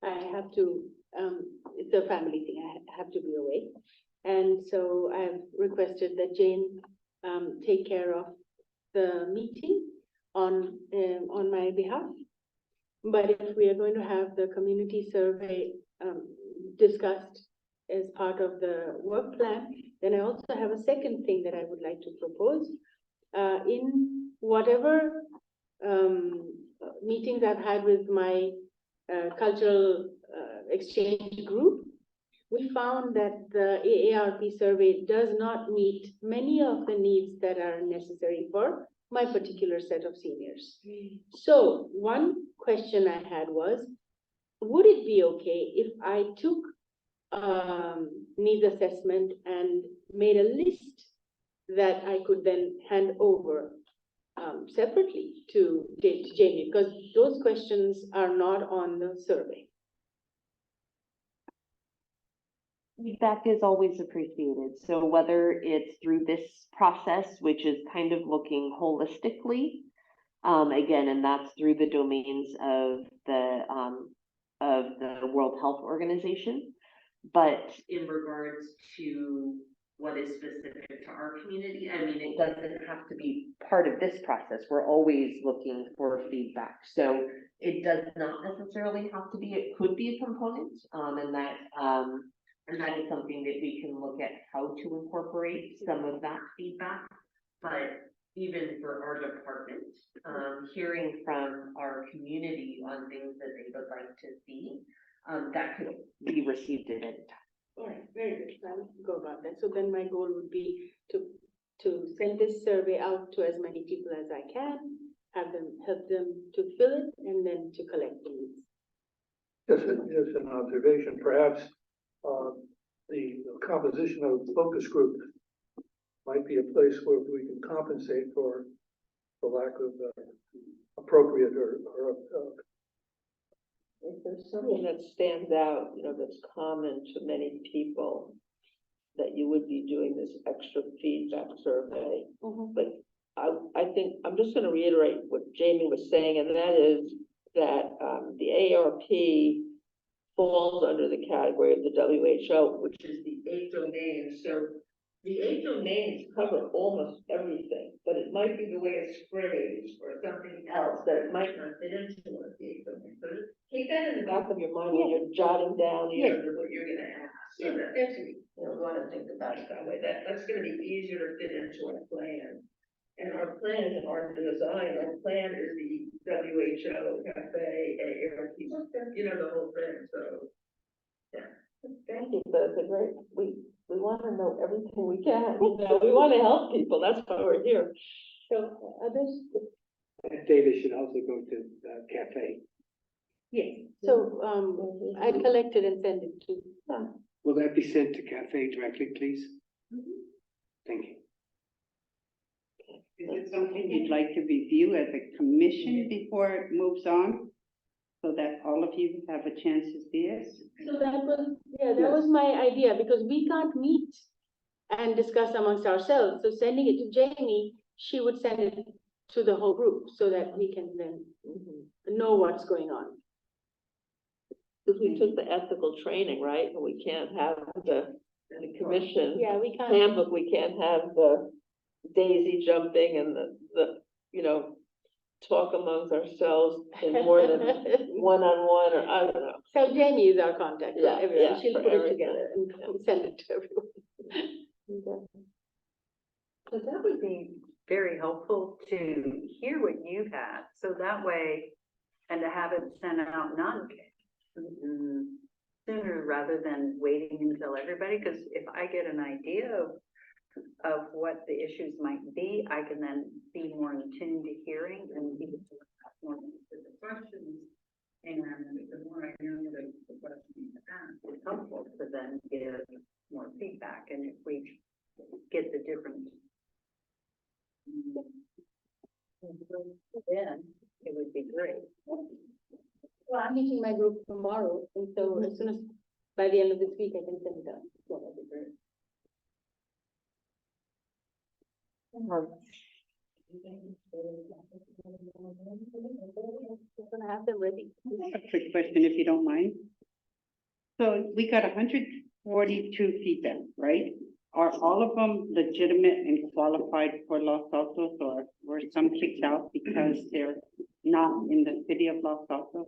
I have to, it's a family thing, I have to be away. And so I've requested that Jane take care of the meeting on my behalf. But if we are going to have the community survey discussed as part of the work plan, then I also have a second thing that I would like to propose. In whatever meetings I've had with my cultural exchange group, we found that the AARP survey does not meet many of the needs that are necessary for my particular set of seniors. So one question I had was, would it be okay if I took needs assessment and made a list that I could then hand over separately to Jamie, because those questions are not on the survey. Feedback is always appreciated. So whether it's through this process, which is kind of looking holistically, again, and that's through the domains of the World Health Organization. But in regards to what is specific to our community, I mean, it doesn't have to be part of this process. We're always looking for feedback. So it does not necessarily have to be, it could be a component, and that is something that we can look at how to incorporate some of that feedback. But even for our department, hearing from our community on things that they would like to see, that could be received at any time. All right, very good. So I'll go about that. So then my goal would be to send this survey out to as many people as I can, help them to fill it, and then to collect the leads. Just an observation, perhaps, the composition of the focus group might be a place where we can compensate for lack of appropriate or If there's something that stands out, you know, that's common to many people, that you would be doing this extra feedback survey. But I think, I'm just gonna reiterate what Jamie was saying, and that is that, the ARP falls under the category of the WHO, which is the 8 domains. So the 8 domains cover almost everything, but it might be the way it's phrased or something else that it might not fit into one of the 8 domains. So just keep that in the back of your mind when you're jotting down the answer what you're gonna ask. So that actually, you know, go ahead and think about it that way. That's gonna be easier to fit into our plan. And our plan and our design, our plan is the WHO, cafe, AARP, you know, the whole thing, so. Yeah, thank you, that's a great, we wanna know everything we can, you know, we wanna help people, that's why we're here. So others, And David should also go to the cafe. yes. So, I collected and sent it to, Will that be sent to cafe directly, please? Thank you. Is it something you'd like to review as a commission before it moves on? So that all of you have a chance to see it? so that was my idea, because we can't meet and discuss amongst ourselves. So sending it to Jamie, she would send it to the whole group so that we can then know what's going on. Because we took the ethical training, right, and we can't have the commission Yeah, we can't. handbook, we can't have the daisy jumping and the, you know, talk amongst ourselves in more than one-on-one, or I don't know. So Jamie is our contact, so Yeah, everyone, yeah, she'll for put it everything. together and send it to everyone. So that would be very helpful to hear what you've had, so that way, and to have it sent out sooner rather than waiting until everybody, because if I get an idea of what the issues might be, I can then be more in tune to hearing and be more into the questions. And the more I know the questions to ask, it's helpful to then give more feedback, and if we get the different then it would be great. Well, I'm meeting my group tomorrow, and so as soon as, by the end of this week, I can send it out. So that'd be great. Just gonna have them ready. A quick question, if you don't mind. So we got 142 feedback, right? Are all of them legitimate and qualified for Los Altos, or were some kicked out because they're not in the city of Los Altos?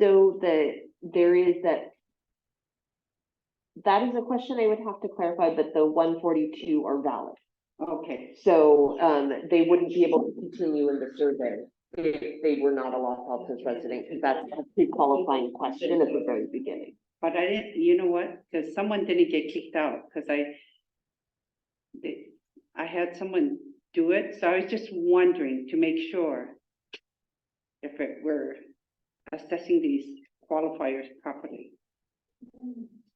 So there is that is a question I would have to clarify, but the 142 are valid. Okay, So, they wouldn't be able to continue in the survey if they were not a Los Altos resident, because that's a pre-qualifying question at the very beginning. but I didn't, you know what, because someone didn't get kicked out, because I had someone do it, so I was just wondering to make sure if we're assessing these qualifiers properly.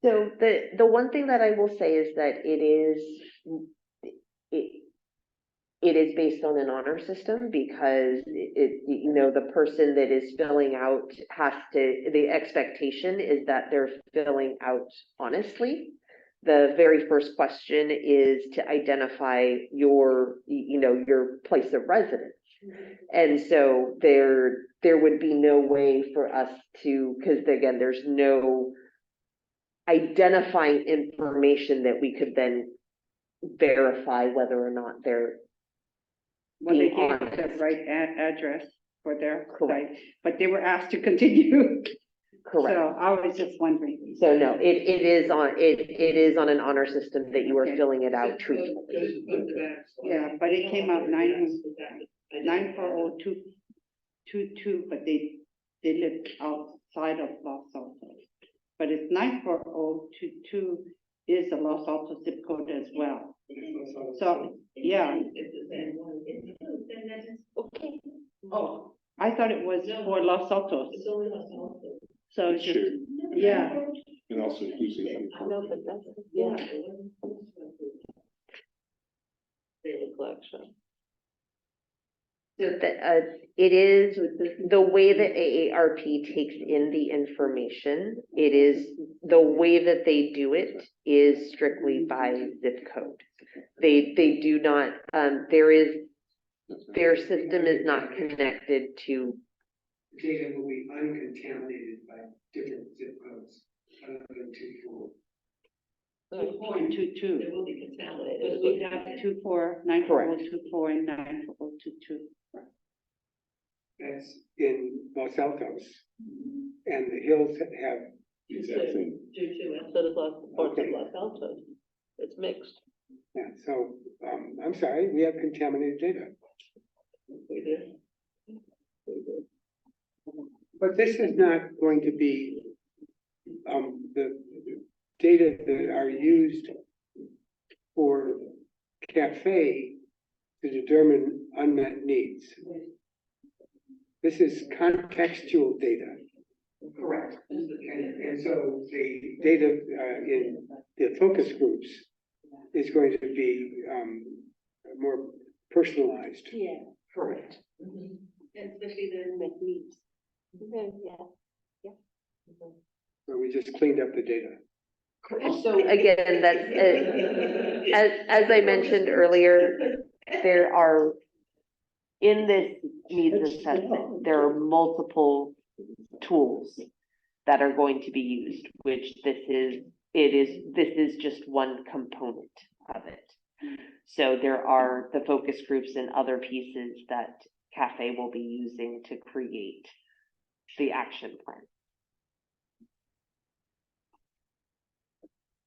So the one thing that I will say is that it it is based on an honor system because the person that is filling out the expectation is that they're filling out honestly. The very first question is to identify your place of residence. And so there would be no way for us to, because again, there's no identifying information that we could then verify whether or not they're Well, they being gave the honest. right address for their Correct. site, but they were asked to continue. Correct. So I was just wondering. So no, it is on an honor system that you are Okay. filling it out truthfully. Yeah, but it came out 94022, but they live outside of Los Altos. But it's 94022 is a Los Altos zip code as well. So, yeah, Okay. oh, I thought it was for Los Altos. So it's just, yeah, And also using. No, but that's, yeah. Data collection. So it is, the way that AARP takes in the information, it is, the way that they do it is strictly by zip code. They do not, their system is not connected to, Data will be uncontaminated by different zip codes, other than 24. 2.22. It will be contaminated. Because we have 94024 and 94022. That's in Los Altos. And the hills have, Exact same. Instead of Los, parts of Los Altos, it's mixed. yeah, so, I'm sorry, we have contaminated data. We do. We do. But this is not going to be, the data that are used for CAFE to determine unmet needs. This is contextual data. Correct. And so the data, in the focus groups is going to be, more personalized. Yeah, Correct. especially the met needs. Yeah. Where we just cleaned up the data. so again, that's, as I mentioned earlier, there are, in this needs assessment, there are multiple tools that are going to be used, which this is just one component of it. So there are the focus groups and other pieces that CAFE will be using to create the action plan.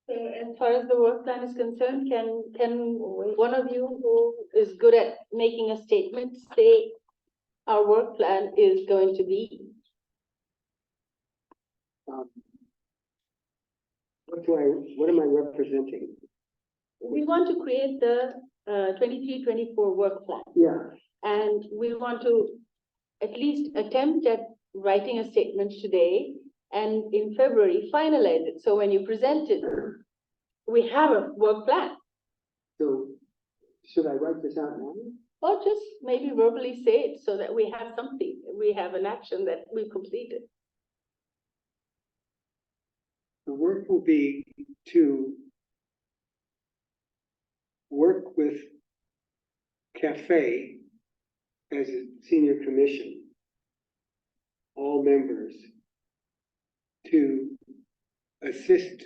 So as far as the work plan is concerned, can one of you who is good at making a statement say our work plan is going to be? What am I representing? We want to create the 23-24 work plan. Yeah. And we want to at least attempt at writing a statement today and in February finalize it. So when you present it, we have a work plan. So should I write this out now? Or just maybe verbally say it so that we have something, we have an action that we've completed. The work will be to work with CAFE as a senior commission, all members, to assist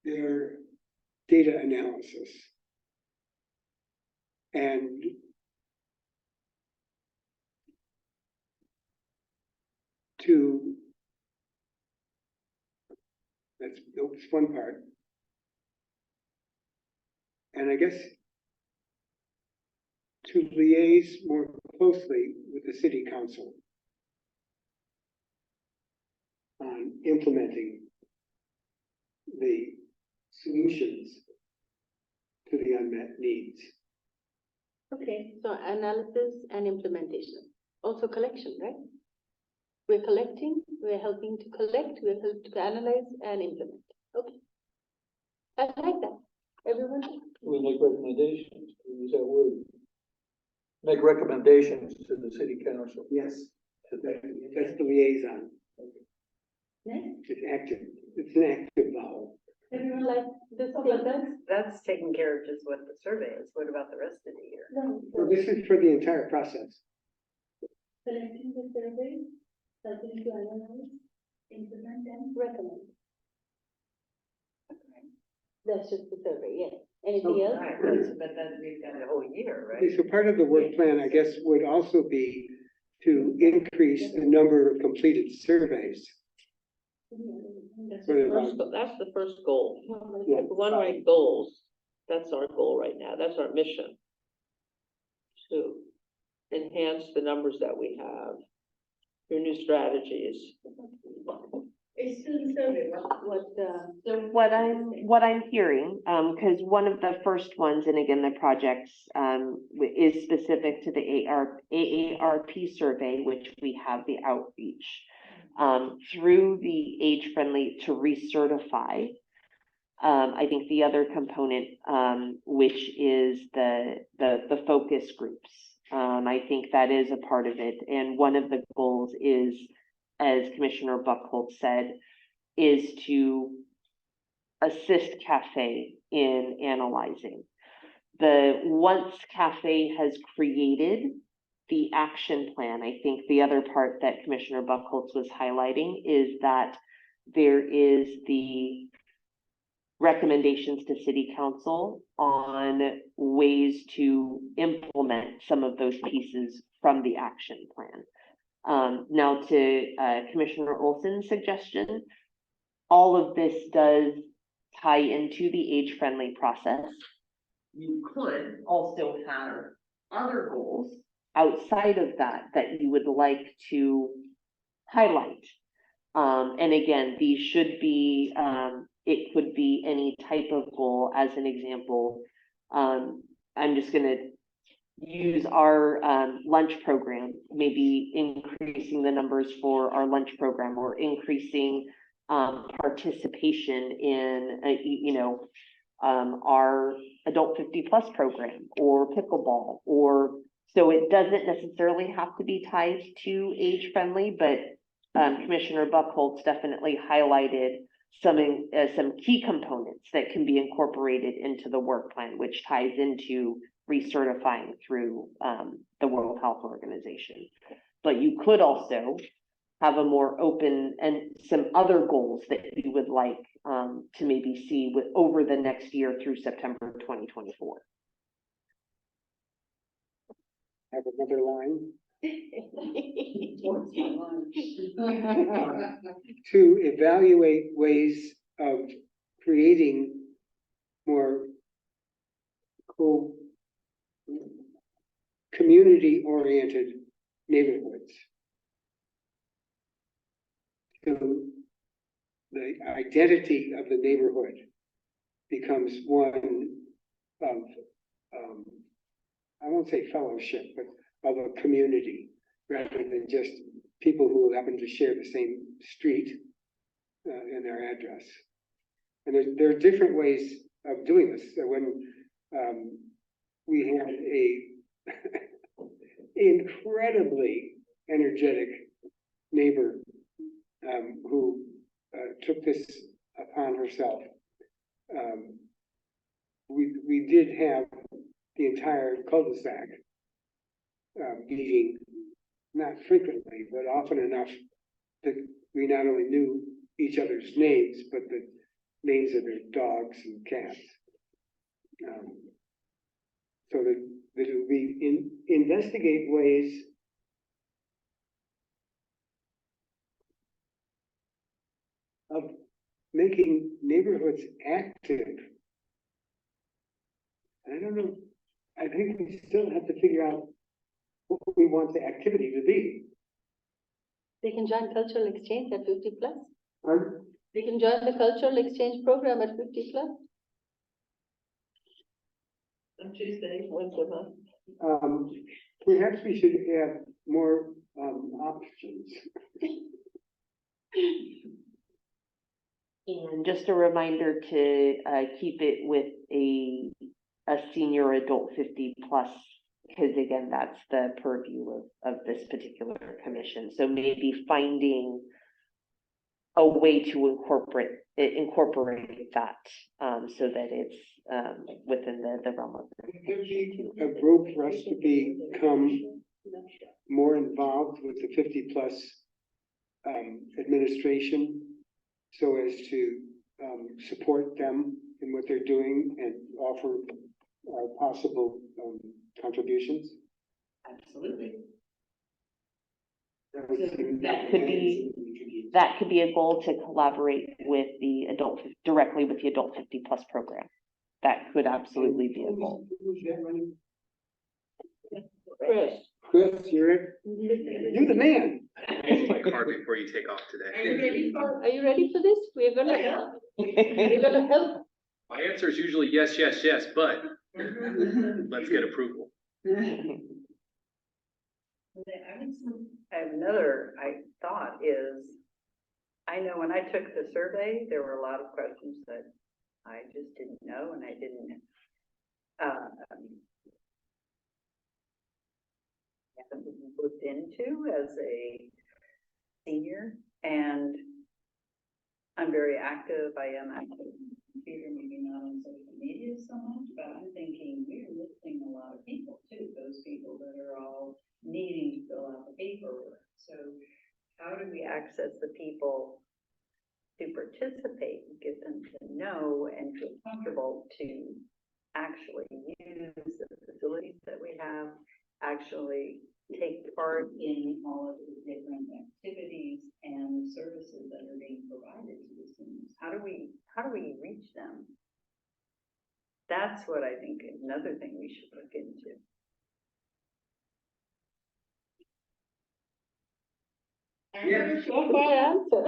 their data analysis and to, that's one part. And I guess to liaise more closely with the city council on implementing the solutions to the unmet needs. Okay, so analysis and implementation, also collection, right? We're collecting, we're helping to collect, we're helping to analyze and implement. Okay. I like that. Everyone? We make recommendations, we use that word. make recommendations to the city council. Yes, that's the liaison. It's active, it's an active vowel. Everyone like this So, thing? but That's taking care of just what the survey is. What about the rest of the year? No, So this is for the entire process. selecting the survey, helping to analyze, implement and recommend. That's just the survey, yes. Anything else? Right, but then we've got a whole year, right? Okay, so part of the work plan, I guess, would also be to increase the number of completed surveys. That's What the about- first, that's the first goal. Yeah. The one right goals, that's our goal right now, that's our mission. To enhance the numbers that we have through new strategies. it's still the survey, So what I'm hearing, because one of the first ones, and again, the projects, is specific to the AARP survey, which we have the outreach. Through the age friendly to recertify. I think the other component, which is the focus groups. I think that is a part of it, and one of the goals is, as Commissioner Buckhold said, is to assist CAFE in analyzing. Once CAFE has created the action plan, I think the other part that Commissioner Buckholz was highlighting is that there is the recommendations to City Council on ways to implement some of those pieces from the action plan. Now to Commissioner Olson's suggestion, all of this does tie into the age-friendly process. You could also have other goals outside of that you would like to highlight. And again, these should be, it could be any type of goal. As an example, I'm just gonna use our lunch program, maybe increasing the numbers for our lunch program, or increasing participation in, our adult 50+ program, or pickleball, or, so it doesn't necessarily have to be tied to age friendly, but Commissioner Buckholz definitely highlighted some key components that can be incorporated into the work plan, which ties into recertifying through the World Health Organization. But you could also have a more open and some other goals that you would like to maybe see over the next year through September 2024. Have another line. To evaluate ways of creating more community-oriented neighborhoods. So the identity of the neighborhood becomes one of, I won't say fellowship, but of a community, rather than just people who happen to share the same street in their address. And there are different ways of doing this. So when we had a incredibly energetic neighbor who took this upon herself, we did have the entire cul-de-sac meeting, not frequently, but often enough that we not only knew each other's names, but the names of their dogs and cats. So that it would be investigate ways of making neighborhoods active. I don't know, I think we still have to figure out what we want the activity to be. They can join cultural exchange at 50+. Pardon? They can join the cultural exchange program at 50+. On Tuesday, Wednesday, month. Perhaps we should have more options. And just a reminder to keep it with a senior adult 50+ because again, that's the purview of this particular commission. So maybe finding a way to incorporate that, so that it's, within the realm of. Could there be a group for us to become more involved with the 50+ administration, so as to support them in what they're doing and offer possible contributions? Absolutely. That could be a goal, to collaborate with the directly with the adult 50+ program. That could absolutely be a goal. Chris, Chris, you're the man. Use my card before you take off Are you today. ready for this? We're gonna help. My answer is usually yes, yes, yes, but let's get approval. I have another, thought is, I know when I took the survey, there were a lot of questions that I just didn't know and I didn't, haven't looked into as a senior, and I'm very active. I am active in the computer, maybe not on social media so much, but I'm thinking we're missing a lot of people too, those people that are all needing to fill out the paperwork. So how do we access the people to participate, get them to know and feel comfortable to actually use the facilities that we have, actually take part in all of the different activities and services that are being provided to the seniors? How do we reach them? That's what I think another thing we should look into. Yeah. Surefire answer,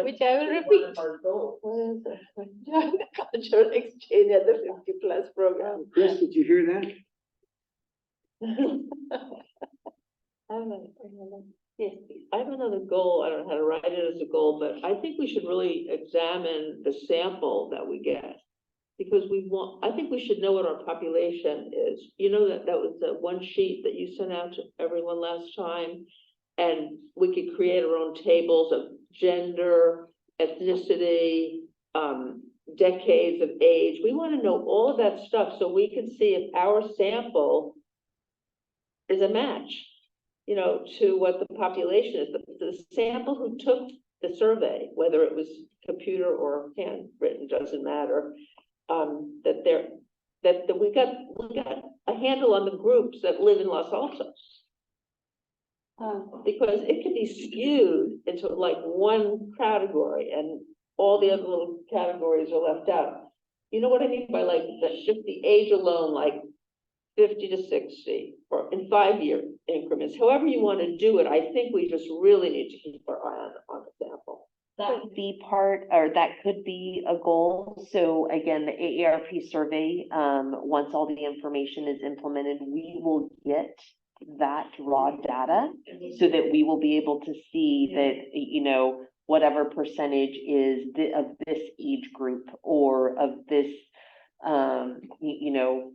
which I will repeat. Join the cultural exchange at the 50+ program. Chris, did you hear that? yes, I have another goal. I don't know how to write it as a goal, but I think we should really examine the sample that we get. Because I think we should know what our population is. You know, that was the one sheet that you sent out to everyone last time. And we could create our own tables of gender, ethnicity, decades of age. We want to know all of that stuff so we can see if our sample is a match, you know, to what the population is. The sample who took the survey, whether it was computer or handwritten, doesn't matter. That we got a handle on the groups that live in Los Altos. Because it can be skewed into like one category and all the other little categories are left out. You know what I mean by like just the age alone, like 50 to 60 or in 5-year increments, however you want to do it. I think we just really need to keep our eye on the sample. That could be that could be a goal. So again, the AARP survey, once all the information is implemented, we will get that raw data so that we will be able to see that, you know, whatever percentage is of this age group or of this, you know,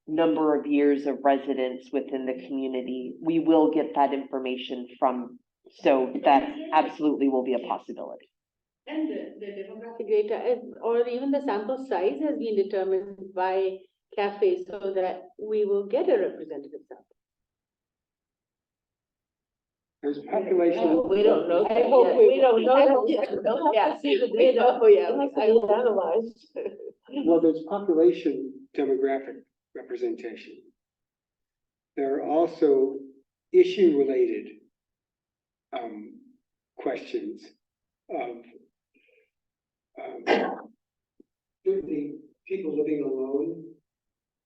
number of years of residence within the community, we will get that information from. So that absolutely will be a possibility. And the demographic data or even the sample size has been determined by CAFE so that we will get a representative sample. There's population. We don't know that I hope yet. we- We don't know I that hope- yet. We'll Yeah. have to see the data. Oh, yeah. It'll have to I be hope- analyzed. Well, there's population demographic representation. There are also issue-related questions of certainly people living alone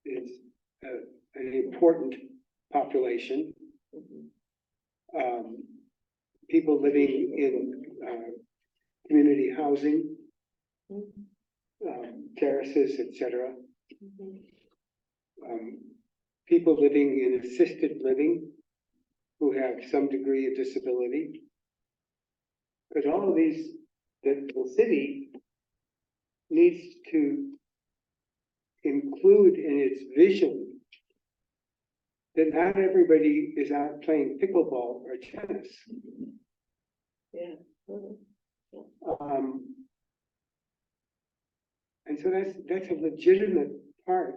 is an important population. People living in community housing, terraces, etc. People living in assisted living who have some degree of disability. Because all of these, the city needs to include in its vision that not everybody is out playing pickleball or tennis. Yeah. Mhm. And so that's a legitimate part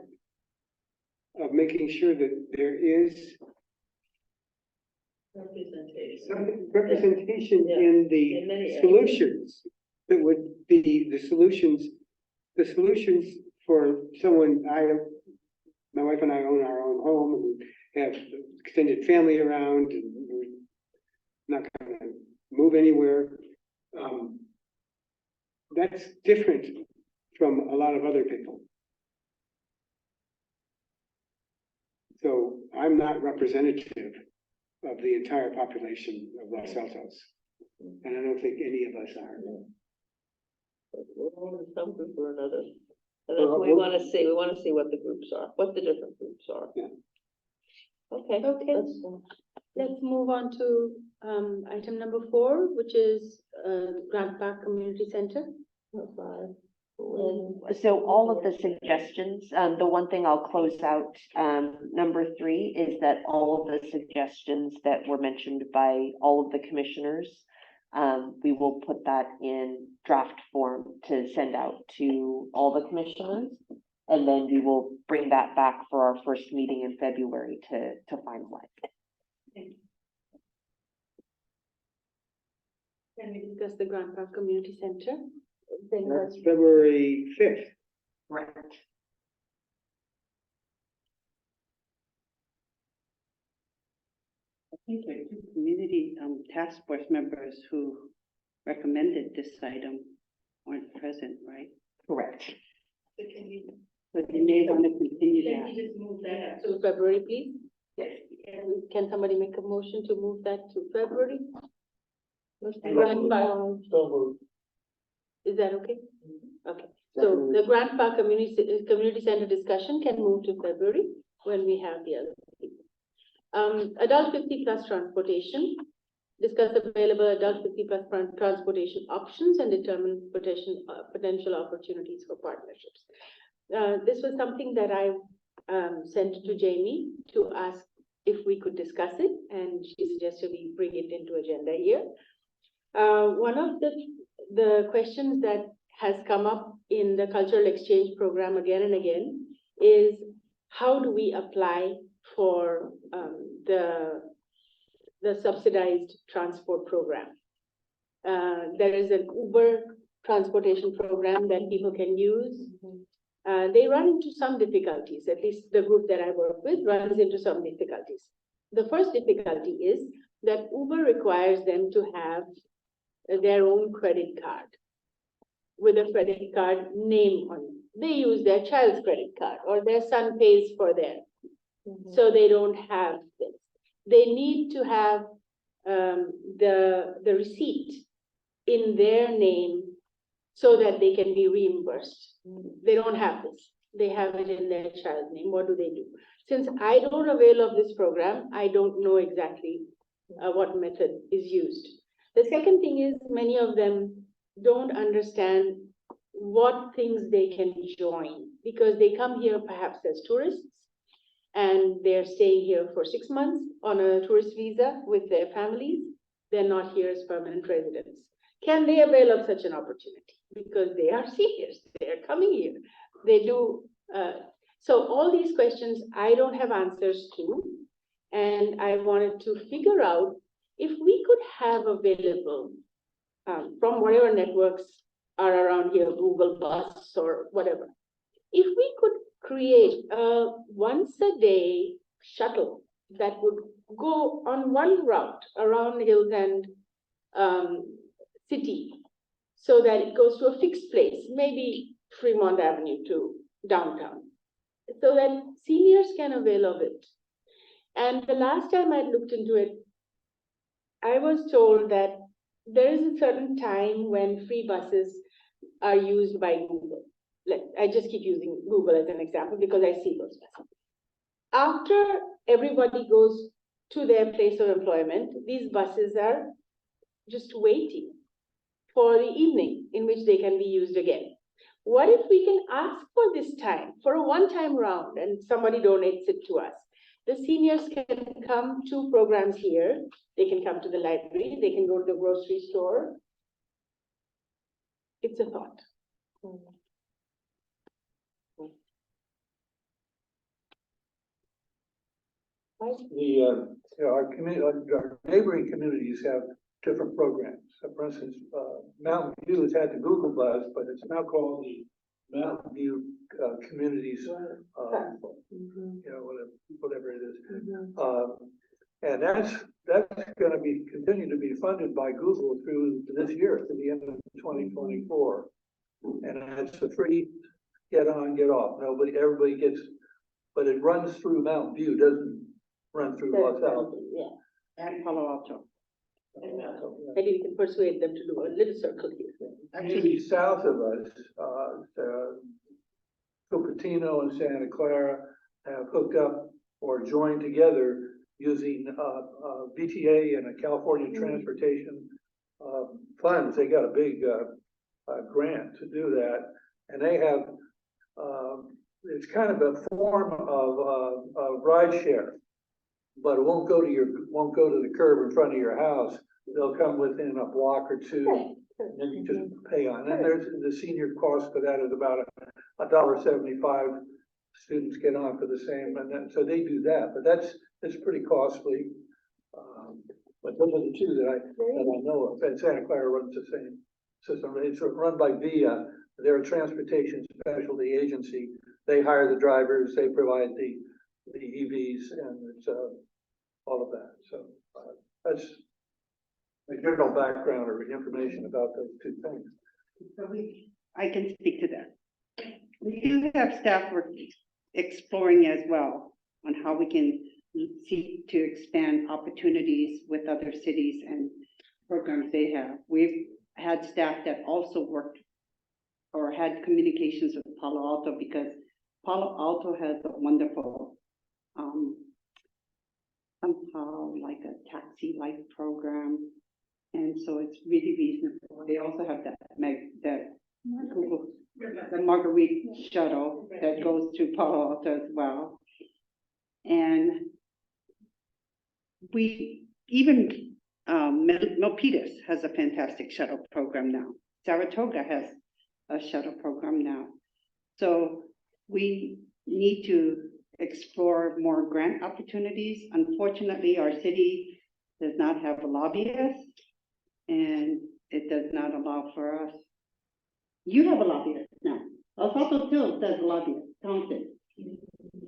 of making sure that there is Representation. some representation Yeah. in In the many areas. solutions that would be the solutions for someone, my wife and I own our own home, and we have extended family around, and we're not gonna move anywhere. That's different from a lot of other people. So I'm not representative of the entire population of Los Altos, and I don't think any of us are. We're all in some group or another. And that's what we wanna see, what the groups are, what the different groups are. Yeah. Okay. Okay. Let's move on to item number 4, which is Grant Park Community Center. So all of the suggestions, the one thing I'll close out, number 3 is that all of the suggestions that were mentioned by all of the commissioners, we will put that in draft form to send out to all the commissioners. And then we will bring that back for our first meeting in February to finalize. Can we discuss the Grant Park Community Center? That's February 5th. Correct. I think there are 2 community task force members who recommended this item aren't present, right? Correct. But they may want to continue Can that. you just move that to February, please? Yes. Can somebody make a motion to move that to February? So Grant Park, moved. is that okay? Okay, so the Grant Park Community Center discussion can move to February when we have the other people. Adult 50 plus transportation, discuss available adult 50 plus transportation options and determine potential opportunities for partnerships. This was something that I sent to Jamie to ask if we could discuss it, and she suggested we bring it into agenda here. One of the questions that has come up in the cultural exchange program again and again is how do we apply for the subsidized transport program? There is an Uber transportation program that people can use. They run into some difficulties, at least the group that I work with runs into some difficulties. The first difficulty is that Uber requires them to have their own credit card with a credit card name on it. They use their child's credit card or their son pays for theirs. So they don't have this. They need to have the receipt in their name so that they can be reimbursed. They don't have this. They have it in their child's name. What do they do? Since I don't avail of this program, I don't know exactly what method is used. The second thing is many of them don't understand what things they can join because they come here perhaps as tourists and they're staying here for 6 months on a tourist visa with their families. They're not here as permanent residents. Can they avail of such an opportunity? Because they are seniors, they are coming here. They do. So all these questions I don't have answers to, and I wanted to figure out if we could have available from whatever networks are around here, Google Bus or whatever, if we could create a once a day shuttle that would go on one route around Hills and City, so that it goes to a fixed place, maybe Fremont Avenue to downtown, so that seniors can avail of it. And the last time I looked into it, I was told that there is a certain time when free buses are used by Google. I just keep using Google as an example because I see those buses. After everybody goes to their place of employment, these buses are just waiting for the evening in which they can be used again. What if we can ask for this time, for a one-time round, and somebody donates it to us? The seniors can come to programs here. They can come to the library, they can go to the grocery store. It's a thought. Our neighboring communities have different programs. So for instance, Mountain View has had the Google Buzz, but it's now called the Mountain View, Communities, whatever it is. And that's gonna continue to be funded by Google through this year, to the end of 2024. And it's a free get on, get off. Everybody gets, but it runs through Mountain View, doesn't run through Los Altos. Yeah, And Palo Alto. maybe we can persuade them to do a little circle here. Actually, south of us, Cupertino and Santa Clara have hooked up or joined together using VTA and a California Transportation funds. They got a big grant to do that, and they have it's kind of a form of ride share, but it won't go to the curb in front of your house. They'll come within a block or two, and then you just pay on. And there's the senior cost for that is about $1.75. Students get on for the same, and then so they do that. But it's pretty costly. But those are the two that I know of. And Santa Clara runs the same system. It's run by VIA. They're a transportation specialty agency. They hire the drivers. They provide the EVs, and it's all of that. So that's a general background or information about those two things. So I can speak to that. We do have staff work exploring as well on how we can seek to expand opportunities with other cities and programs they have. We've had staff that also worked or had communications with Palo Alto, because Palo Alto has a wonderful somehow like a taxi-like program. And so it's really reasonable. They also have the Marguerite shuttle that goes to Palo Alto as well. And we even, Milpitas has a fantastic shuttle program now. Saratoga has a shuttle program now. So we need to explore more grant opportunities. Unfortunately, our city does not have a lobbyist, and it does not allow for us. You have a lobbyist now. Los Altos still does a lobbyist, Thompson.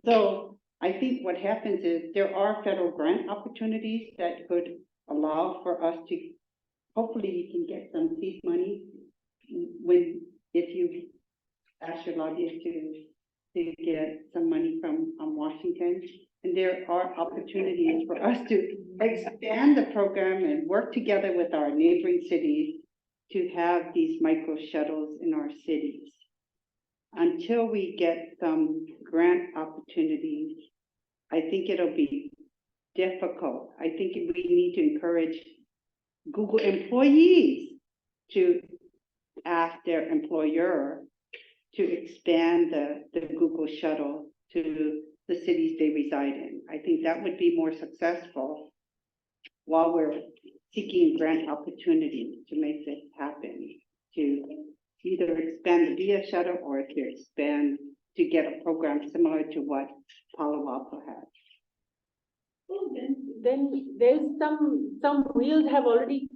So I think what happens is there are federal grant opportunities that could allow for us to, hopefully you can get some seed money if you ask your lobbyist to get some money from Washington. And there are opportunities for us to expand the program and work together with our neighboring cities to have these micro shuttles in our cities. Until we get some grant opportunities, I think it'll be difficult. I think we need to encourage Google employees to ask their employer to expand the Google shuttle to the cities they reside in. I think that would be more successful while we're seeking grant opportunities to make this happen, to either expand the VIA shuttle or to expand to get a program similar to what Palo Alto has. Then there's some wheels have already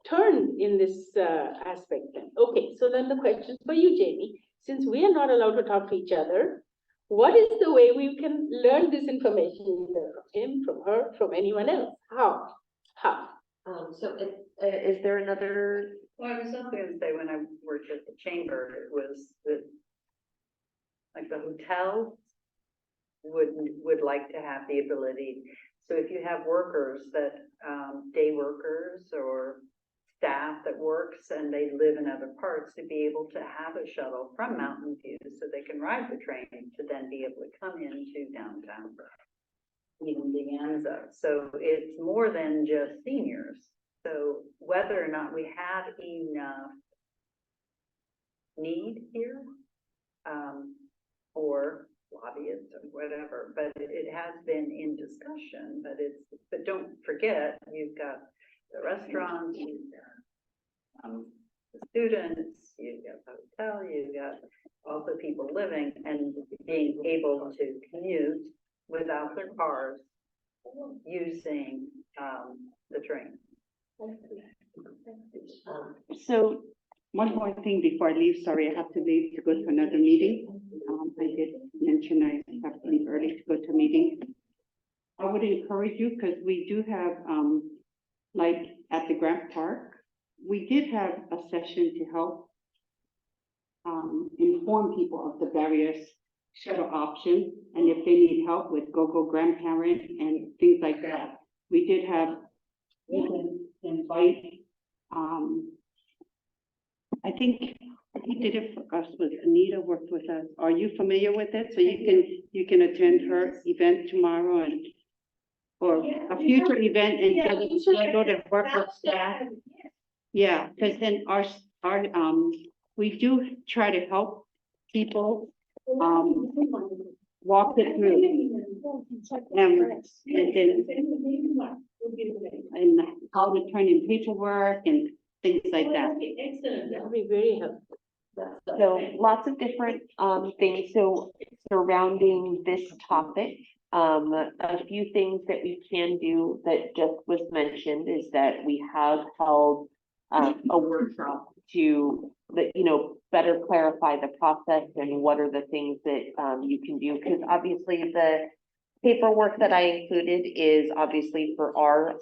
turned in this aspect then. Okay, so then the question for you, Jamie, since we are not allowed to talk to each other, what is the way we can learn this information, either from him, from her, from anyone else? How? Is there another? Well, I was also gonna say, when I worked at the chamber, it was that, like, the hotel would like to have the ability. So if you have workers that, day workers or staff that works and they live in other parts, to be able to have a shuttle from Mountain View so they can ride the train to then be able to come into downtown, even De Anza. So it's more than just seniors. So whether or not we have enough need here, or lobbyists or whatever, but it has been in discussion, but don't forget, you've got the restaurants, you've got the students, you've got the hotel, you've got all the people living and being able to commute without their cars using, the train. So One more thing before I leave, sorry, I have to leave to go to another meeting. I did mention I have to leave early to go to a meeting. I would encourage you, because we do have, like at the Grant Park, we did have a session to help inform people of the various shuttle options, and if they need help with GoGo Grandparent and things like that. We did have, you can invite, I think he did it for us, with Anita worked with us. Are you familiar with it? So you can attend her event tomorrow and, or a future event and get it scheduled and work with staff. Yeah, because then our, we do try to help people, walk it through. And how to turn in paperwork and things like that. Excellent, that would be very helpful. So lots of different things, so surrounding this topic. A few things that we can do that just was mentioned is that we have held a workshop to, that, you know, better clarify the process and what are the things that you can do, because obviously the paperwork that I included is obviously for our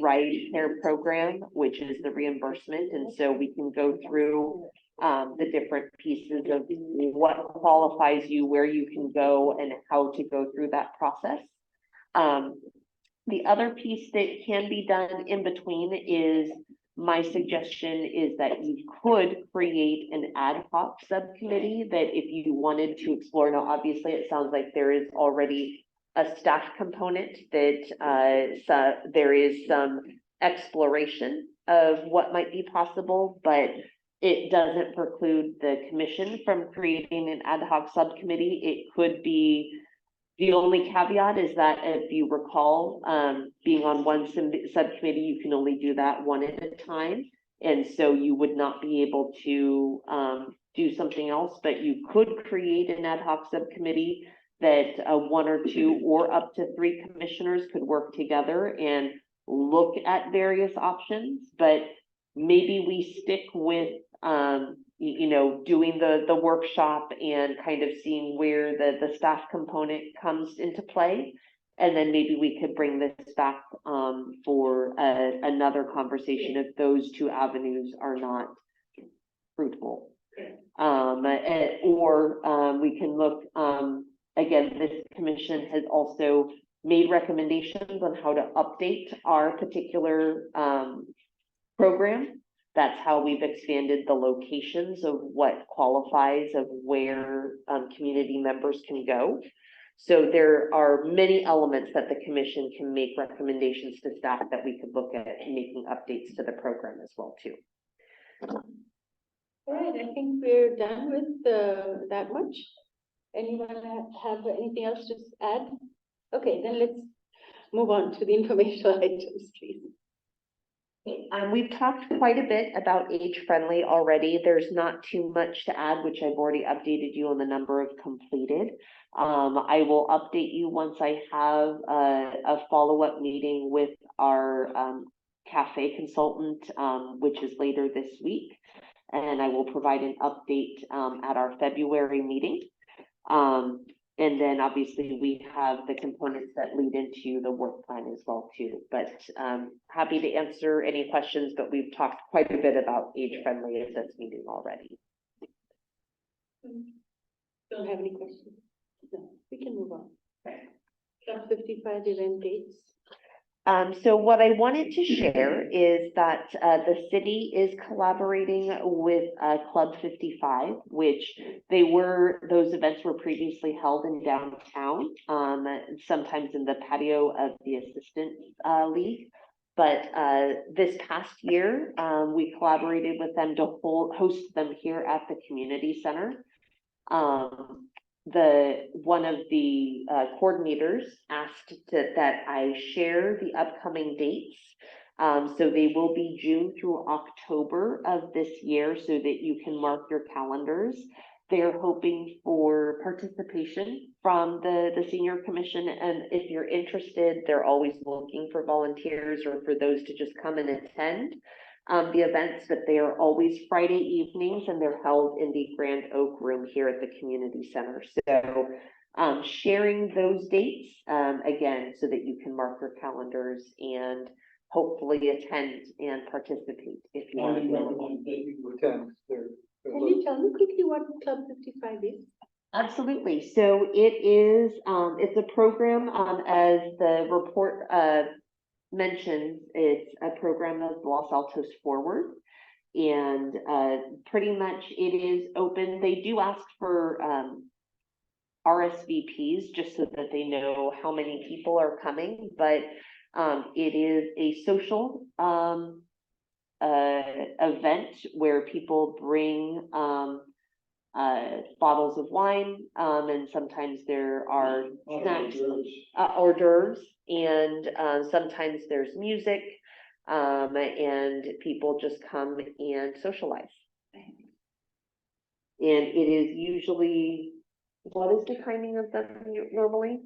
ride share program, which is the reimbursement, and so we can go through the different pieces of what qualifies you, where you can go, and how to go through that process. The other piece that can be done in between is, my suggestion is that you could create an ad hoc subcommittee that if you wanted to explore. Now, obviously, it sounds like there is already a staff component that so there is some exploration of what might be possible, but it doesn't preclude the commission from creating an ad hoc subcommittee. It could be, the only caveat is that if you recall, being on one subcommittee, you can only do that one at a time. And so you would not be able to do something else, but you could create an ad hoc subcommittee that one or two or up to 3 commissioners could work together and look at various options. But maybe we stick with, you know, doing the workshop and kind of seeing where the staff component comes into play. And then maybe we could bring this back for another conversation if those 2 avenues are not fruitful. Or we can look, again, this commission has also made recommendations on how to update our particular program. That's how we've expanded the locations of what qualifies of where community members can go. So there are many elements that the commission can make recommendations to staff that we could look at making updates to the program as well too. All right, I think we're done with that much. Anyone have anything else to add? Okay, then let's move on to the informational items, please. We've talked quite a bit about age-friendly already. There's not too much to add, which I've already updated you on the number of completed. I will update you once I have a follow-up meeting with our cafe consultant, which is later this week. And I will provide an update at our February meeting. And then obviously we have the components that lead into the work plan as well too, but happy to answer any questions, but we've talked quite a bit about age-friendly at this meeting already. Don't have any questions? No, we can move on. Club 55 event dates. So what I wanted to share is that the city is collaborating with Club 55, which those events were previously held in downtown, sometimes in the patio of the Assistant League. But this past year, we collaborated with them to host them here at the community center. one of the coordinators asked that I share the upcoming dates. So they will be June through October of this year so that you can mark your calendars. They're hoping for participation from the senior commission, and if you're interested, they're always looking for volunteers or for those to just come and attend the events, but they are always Friday evenings and they're held in the Grand Oak Room here at the community center. So sharing those dates again, so that you can mark your calendars and hopefully attend and participate if you are available. That you attend, Can you tell me quickly what Club 55 is? Absolutely. So it is, it's a program, as the report mentions, it's a program of Los Altos Forward. And pretty much it is open. They do ask for RSVPs just so that they know how many people are coming, but it is a social event where people bring bottles of wine, and sometimes there are snacks, hors d'oeuvres, and sometimes there's music, and people just come and socialize. And it is usually, what is the timing of them normally?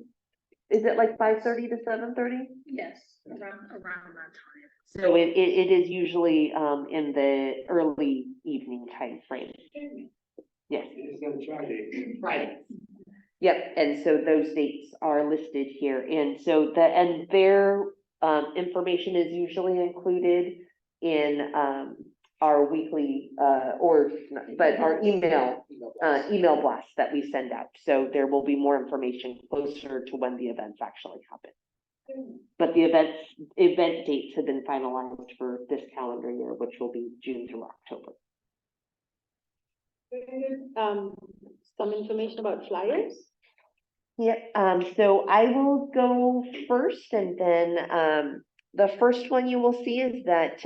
Is it like 5:30 to 7:30? Yes, around that time. So it is usually in the early evening time frame. Yes. It's on Friday. Friday. Yep, and so those dates are listed here, and so their information is usually included in our weekly but our email blast that we send out. So there will be more information closer to when the events actually happen. But the event dates have been finalized for this calendar year, which will be June through October. Some information about flyers. Yeah, so I will go first, and then the first one you will see is that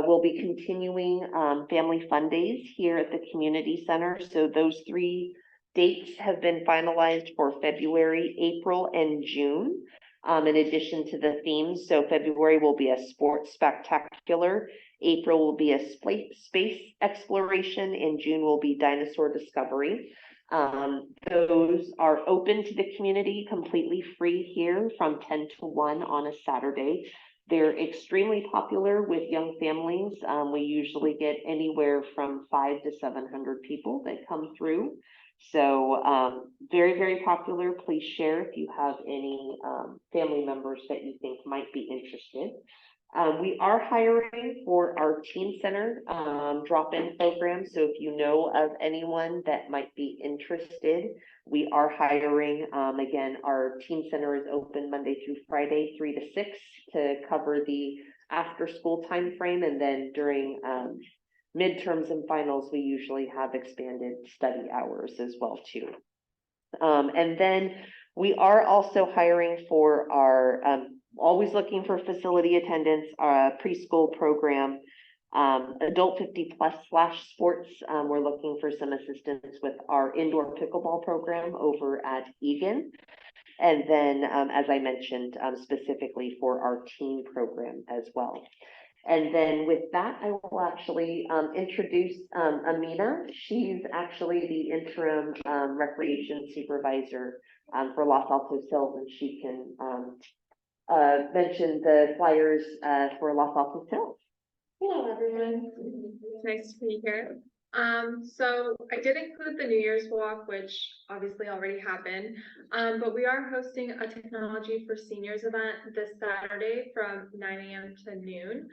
we'll be continuing Family Fun Days here at the community center. So those 3 dates have been finalized for February, April, and June. In addition to the themes, so February will be a sports spectacular, April will be a space exploration, and June will be dinosaur discovery. Those are open to the community, completely free here from 10 to 1 on a Saturday. They're extremely popular with young families. We usually get anywhere from 500 to 700 people that come through. So very, very popular. Please share if you have any family members that you think might be interested. We are hiring for our teen center drop-in program. So if you know of anyone that might be interested, we are hiring. Again, our teen center is open Monday through Friday, 3 to 6 to cover the after school time frame. And then during midterms and finals, we usually have expanded study hours as well too. And then we are also hiring for our always looking for facility attendants, preschool program, adult 50+/sports. We're looking for some assistance with our indoor pickleball program over at Egan. And then, as I mentioned, specifically for our teen program as well. And then with that, I will actually introduce Amina. She's actually the interim recreation supervisor for Los Altos Hills, and she can mention the flyers for Los Altos Hills. Hello, everyone. It's nice to be here. So I did include the New Year's walk, which obviously already happened, but we are hosting a Technology for Seniors event this Saturday from 9 a.m. to noon.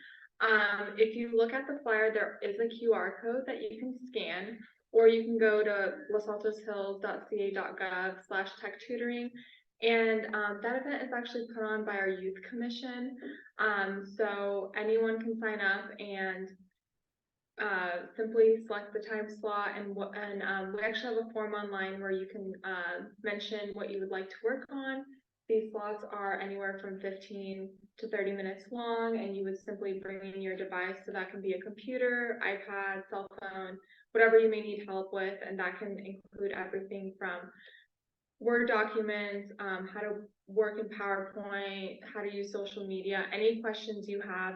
If you look at the flyer, there is a QR code that you can scan, or you can go to losaltoshills.ca.gov/tech-tutoring. And that event is actually put on by our youth commission. So anyone can sign up and simply select the time slot, and we actually have a form online where you can mention what you would like to work on. These slots are anywhere from 15 to 30 minutes long, and you would simply bring in your device. So that can be a computer, iPad, cell phone, whatever you may need help with, and that can include everything from Word documents, how to work in PowerPoint, how to use social media, any questions you have,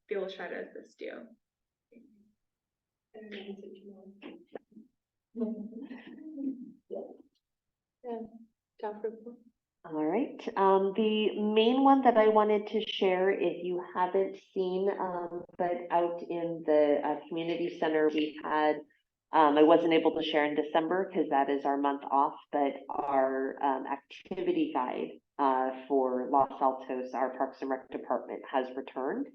they will try to assist you. Staff report. All right, the main one that I wanted to share, if you haven't seen, but out in the community center, we had, I wasn't able to share in December because that is our month off, but our activity guide for Los Altos, our Parks and Rec department has returned.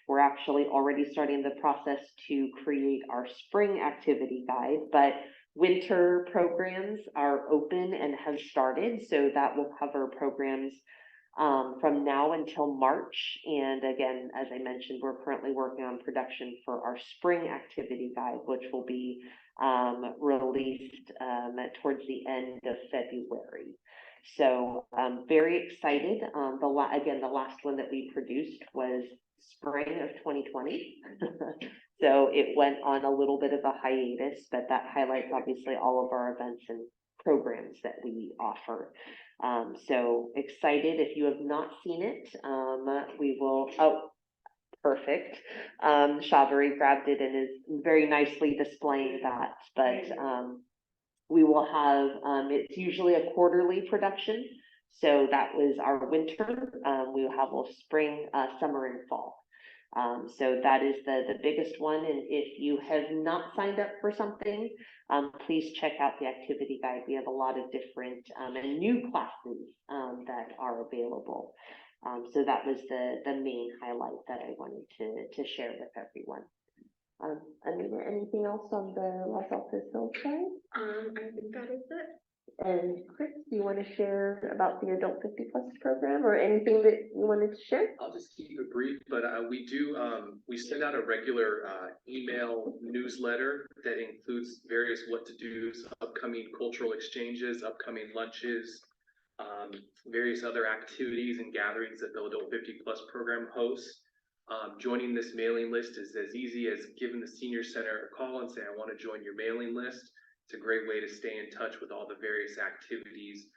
We're actually already starting the process to create our spring activity guide, but winter programs are open and have started, so that will cover programs from now until March. And again, as I mentioned, we're currently working on production for our spring activity guide, which will be released towards the end of February. So I'm very excited. Again, the last one that we produced was spring of 2020. So it went on a little bit of a hiatus, but that highlights obviously all of our events and programs that we offer. So excited. If you have not seen it, we will, oh, perfect. Shabari grabbed it and is very nicely displaying that, but we will have, it's usually a quarterly production. So that was our winter. We will have a spring, summer, and fall. So that is the biggest one. And if you have not signed up for something, please check out the activity guide. We have a lot of different and new classes that are available. So that was the main highlight that I wanted to share with everyone. Anita, anything else on the Los Altos Hills side? I think that is it. And Chris, do you want to share about the Adult 50 Plus program or anything that you wanted to share? I'll just keep it brief, but we do, we send out a regular email newsletter that includes various what to do's, upcoming cultural exchanges, upcoming lunches, various other activities and gatherings that the Adult 50 Plus program hosts. Joining this mailing list is as easy as giving the senior center a call and say, I want to join your mailing list. It's a great way to stay in touch with all the various activities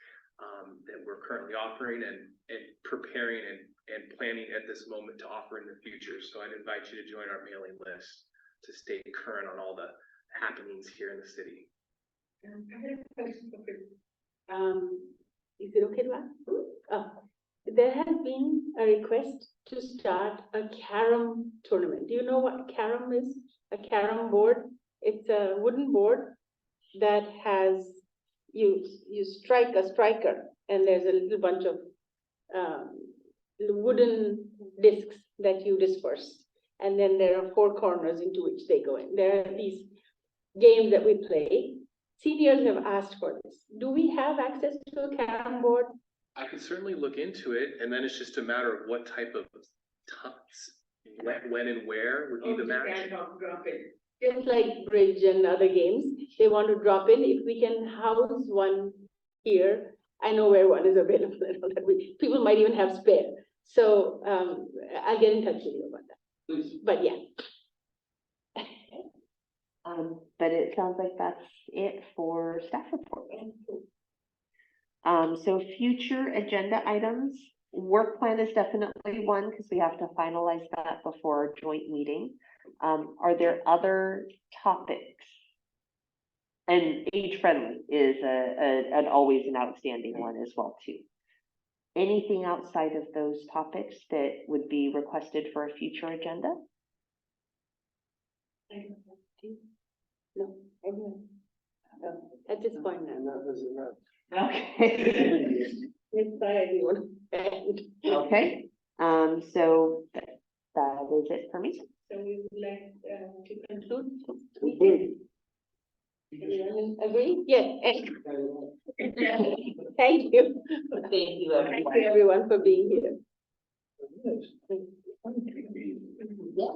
that we're currently offering and preparing and planning at this moment to offer in the future. So I'd invite you to join our mailing list to stay current on all the happenings here in the city. I have a question for Chris. Is it okay to ask? Oh, there has been a request to start a carom tournament. Do you know what carom is? A carom board? It's a wooden board that has, you strike a striker and there's a little bunch of wooden discs that you disperse. And then there are 4 corners into which they go in. There are these games that we play. Seniors have asked for this. Do we have access to a carom board? I could certainly look into it, and then it's just a matter of what type of when and where would be the match. Just like bridge and other games, they want to drop in. If we can house one here, I know where one is available. People might even have spare. So I'll get in touch with you about that. But yeah. But it sounds like that's it for staff report. So future agenda items, work plan is definitely one because we have to finalize that before our joint meeting. Are there other topics? And age friendly is an always an outstanding one as well too. Anything outside of those topics that would be requested for a future agenda? No, everyone. No, at this point, no. That was enough. Okay. It's by everyone. Okay, so that is it for me. So we would like to conclude. We did. Everyone agree? Yes. Thank you. Thank you, everyone, for being here. Yeah.